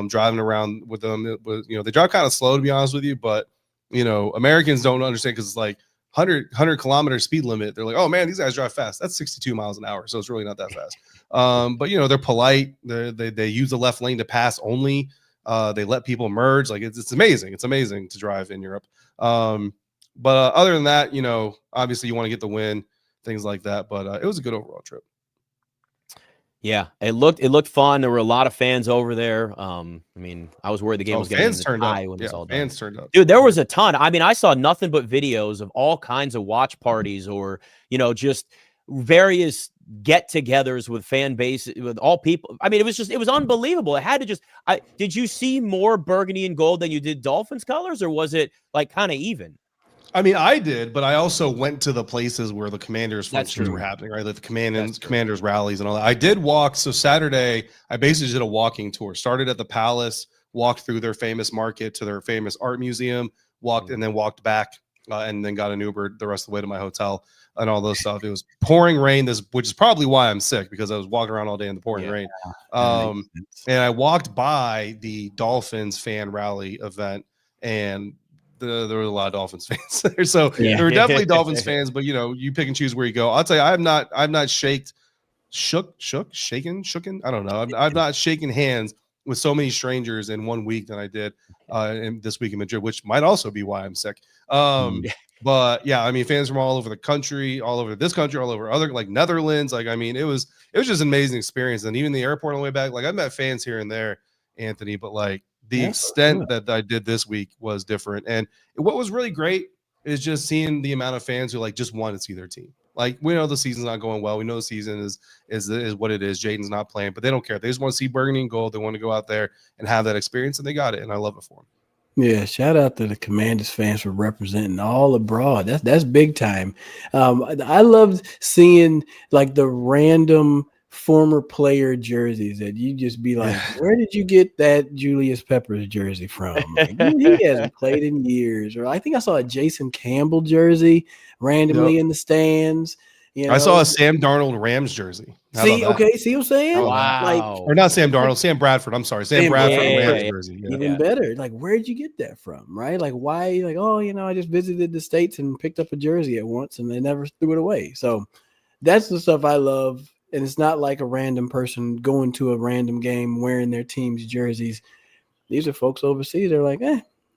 [SPEAKER 2] Driving around with them, they drive kind of slow, to be honest with you, but Americans don't understand, because it's like 100 kilometer speed limit. They're like, oh man, these guys drive fast. That's 62 miles an hour, so it's really not that fast. But they're polite. They use the left lane to pass only. They let people merge. Like it's amazing. It's amazing to drive in Europe. But other than that, obviously you want to get the win, things like that. But it was a good overall trip. Yeah,
[SPEAKER 1] it looked fun. There were a lot of fans over there. I mean, I was worried the game was going to end high when it was all done.
[SPEAKER 2] Fans turned up.
[SPEAKER 1] Dude, there was a ton. I mean, I saw nothing but videos of all kinds of watch parties, or just various get-togethers with fan base, with all people. I mean, it was unbelievable. It had to just. Did you see more burgundy and gold than you did Dolphins colors, or was it like kind of even?
[SPEAKER 2] I mean, I did, but I also went to the places where the Commanders functions were happening, right? Like the Commanders rallies and all that. I did walk. So Saturday, I basically did a walking tour. Started at the Palace, walked through their famous market to their famous art museum, and then walked back, and then got an Uber the rest of the way to my hotel and all those stuff. It was pouring rain, which is probably why I'm sick, because I was walking around all day in the pouring rain. And I walked by the Dolphins fan rally event, and there were a lot of Dolphins fans there. So
[SPEAKER 5] Yeah.
[SPEAKER 2] there were definitely Dolphins fans, but you pick and choose where you go. I'll tell you, I'm not shaken. I don't know. I'm not shaking hands with so many strangers in 1 week than I did this week in Madrid, which might also be why I'm sick. But yeah, I mean, fans from all over the country, all over this country, all over other like Netherlands. Like, I mean, it was just an amazing experience. And even the airport on the way back, like I met fans here and there, Anthony, but like the extent that I did this week was different. And what was really great is just seeing the amount of fans who like just wanted to see their team. Like, we know the season's not going well. We know the season is what it is. Jayden's not playing, but they don't care. They just want to see burgundy and gold. They want to go out there and have that experience, and they got it. And I love it for them.
[SPEAKER 3] Yeah, shout out to the Commanders fans for representing all abroad. That's big time. I loved seeing like the random former player jerseys that you just be like, where did you get that Julius Peppers jersey from? Like, he hasn't played in years. Or I think I saw a Jason Campbell jersey randomly in the stands. You know?
[SPEAKER 2] I saw a Sam Darnold Rams jersey.
[SPEAKER 3] See what I'm saying?
[SPEAKER 1] Wow.
[SPEAKER 3] Like,
[SPEAKER 2] or not Sam Darnold, Sam Bradford. I'm sorry, Sam Bradford Rams jersey. Yeah.
[SPEAKER 3] Even better. Like, where'd you get that from? Right? Like, why? Like, oh, I just visited the States and picked up a jersey at once, and they never threw it away. So that's the stuff I love. And it's not like a random person going to a random game wearing their team's jerseys. These are folks overseas. They're like,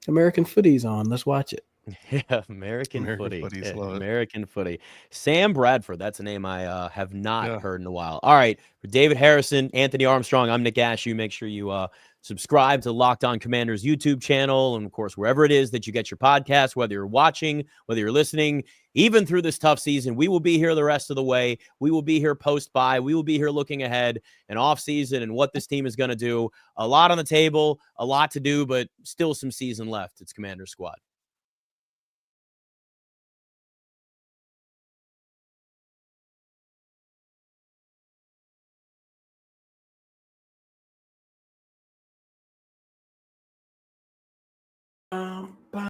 [SPEAKER 3] American footy's on. Let's watch it.
[SPEAKER 1] Yeah, American footy.
[SPEAKER 2] Love it.
[SPEAKER 1] American footy. Sam Bradford. That's a name I have not heard in a while. All right. For David Harrison, Anthony Armstrong, I'm Nick Ashooh. Make sure you subscribe to Locked On Commanders YouTube channel. And, of course, wherever it is that you get your podcast, whether you're watching, whether you're listening, even through this tough season, we will be here the rest of the way. We will be here post-bye. We will be here looking ahead and off-season and what this team is going to do. A lot on the table, a lot to do, but still some season left. It's Commander Squad.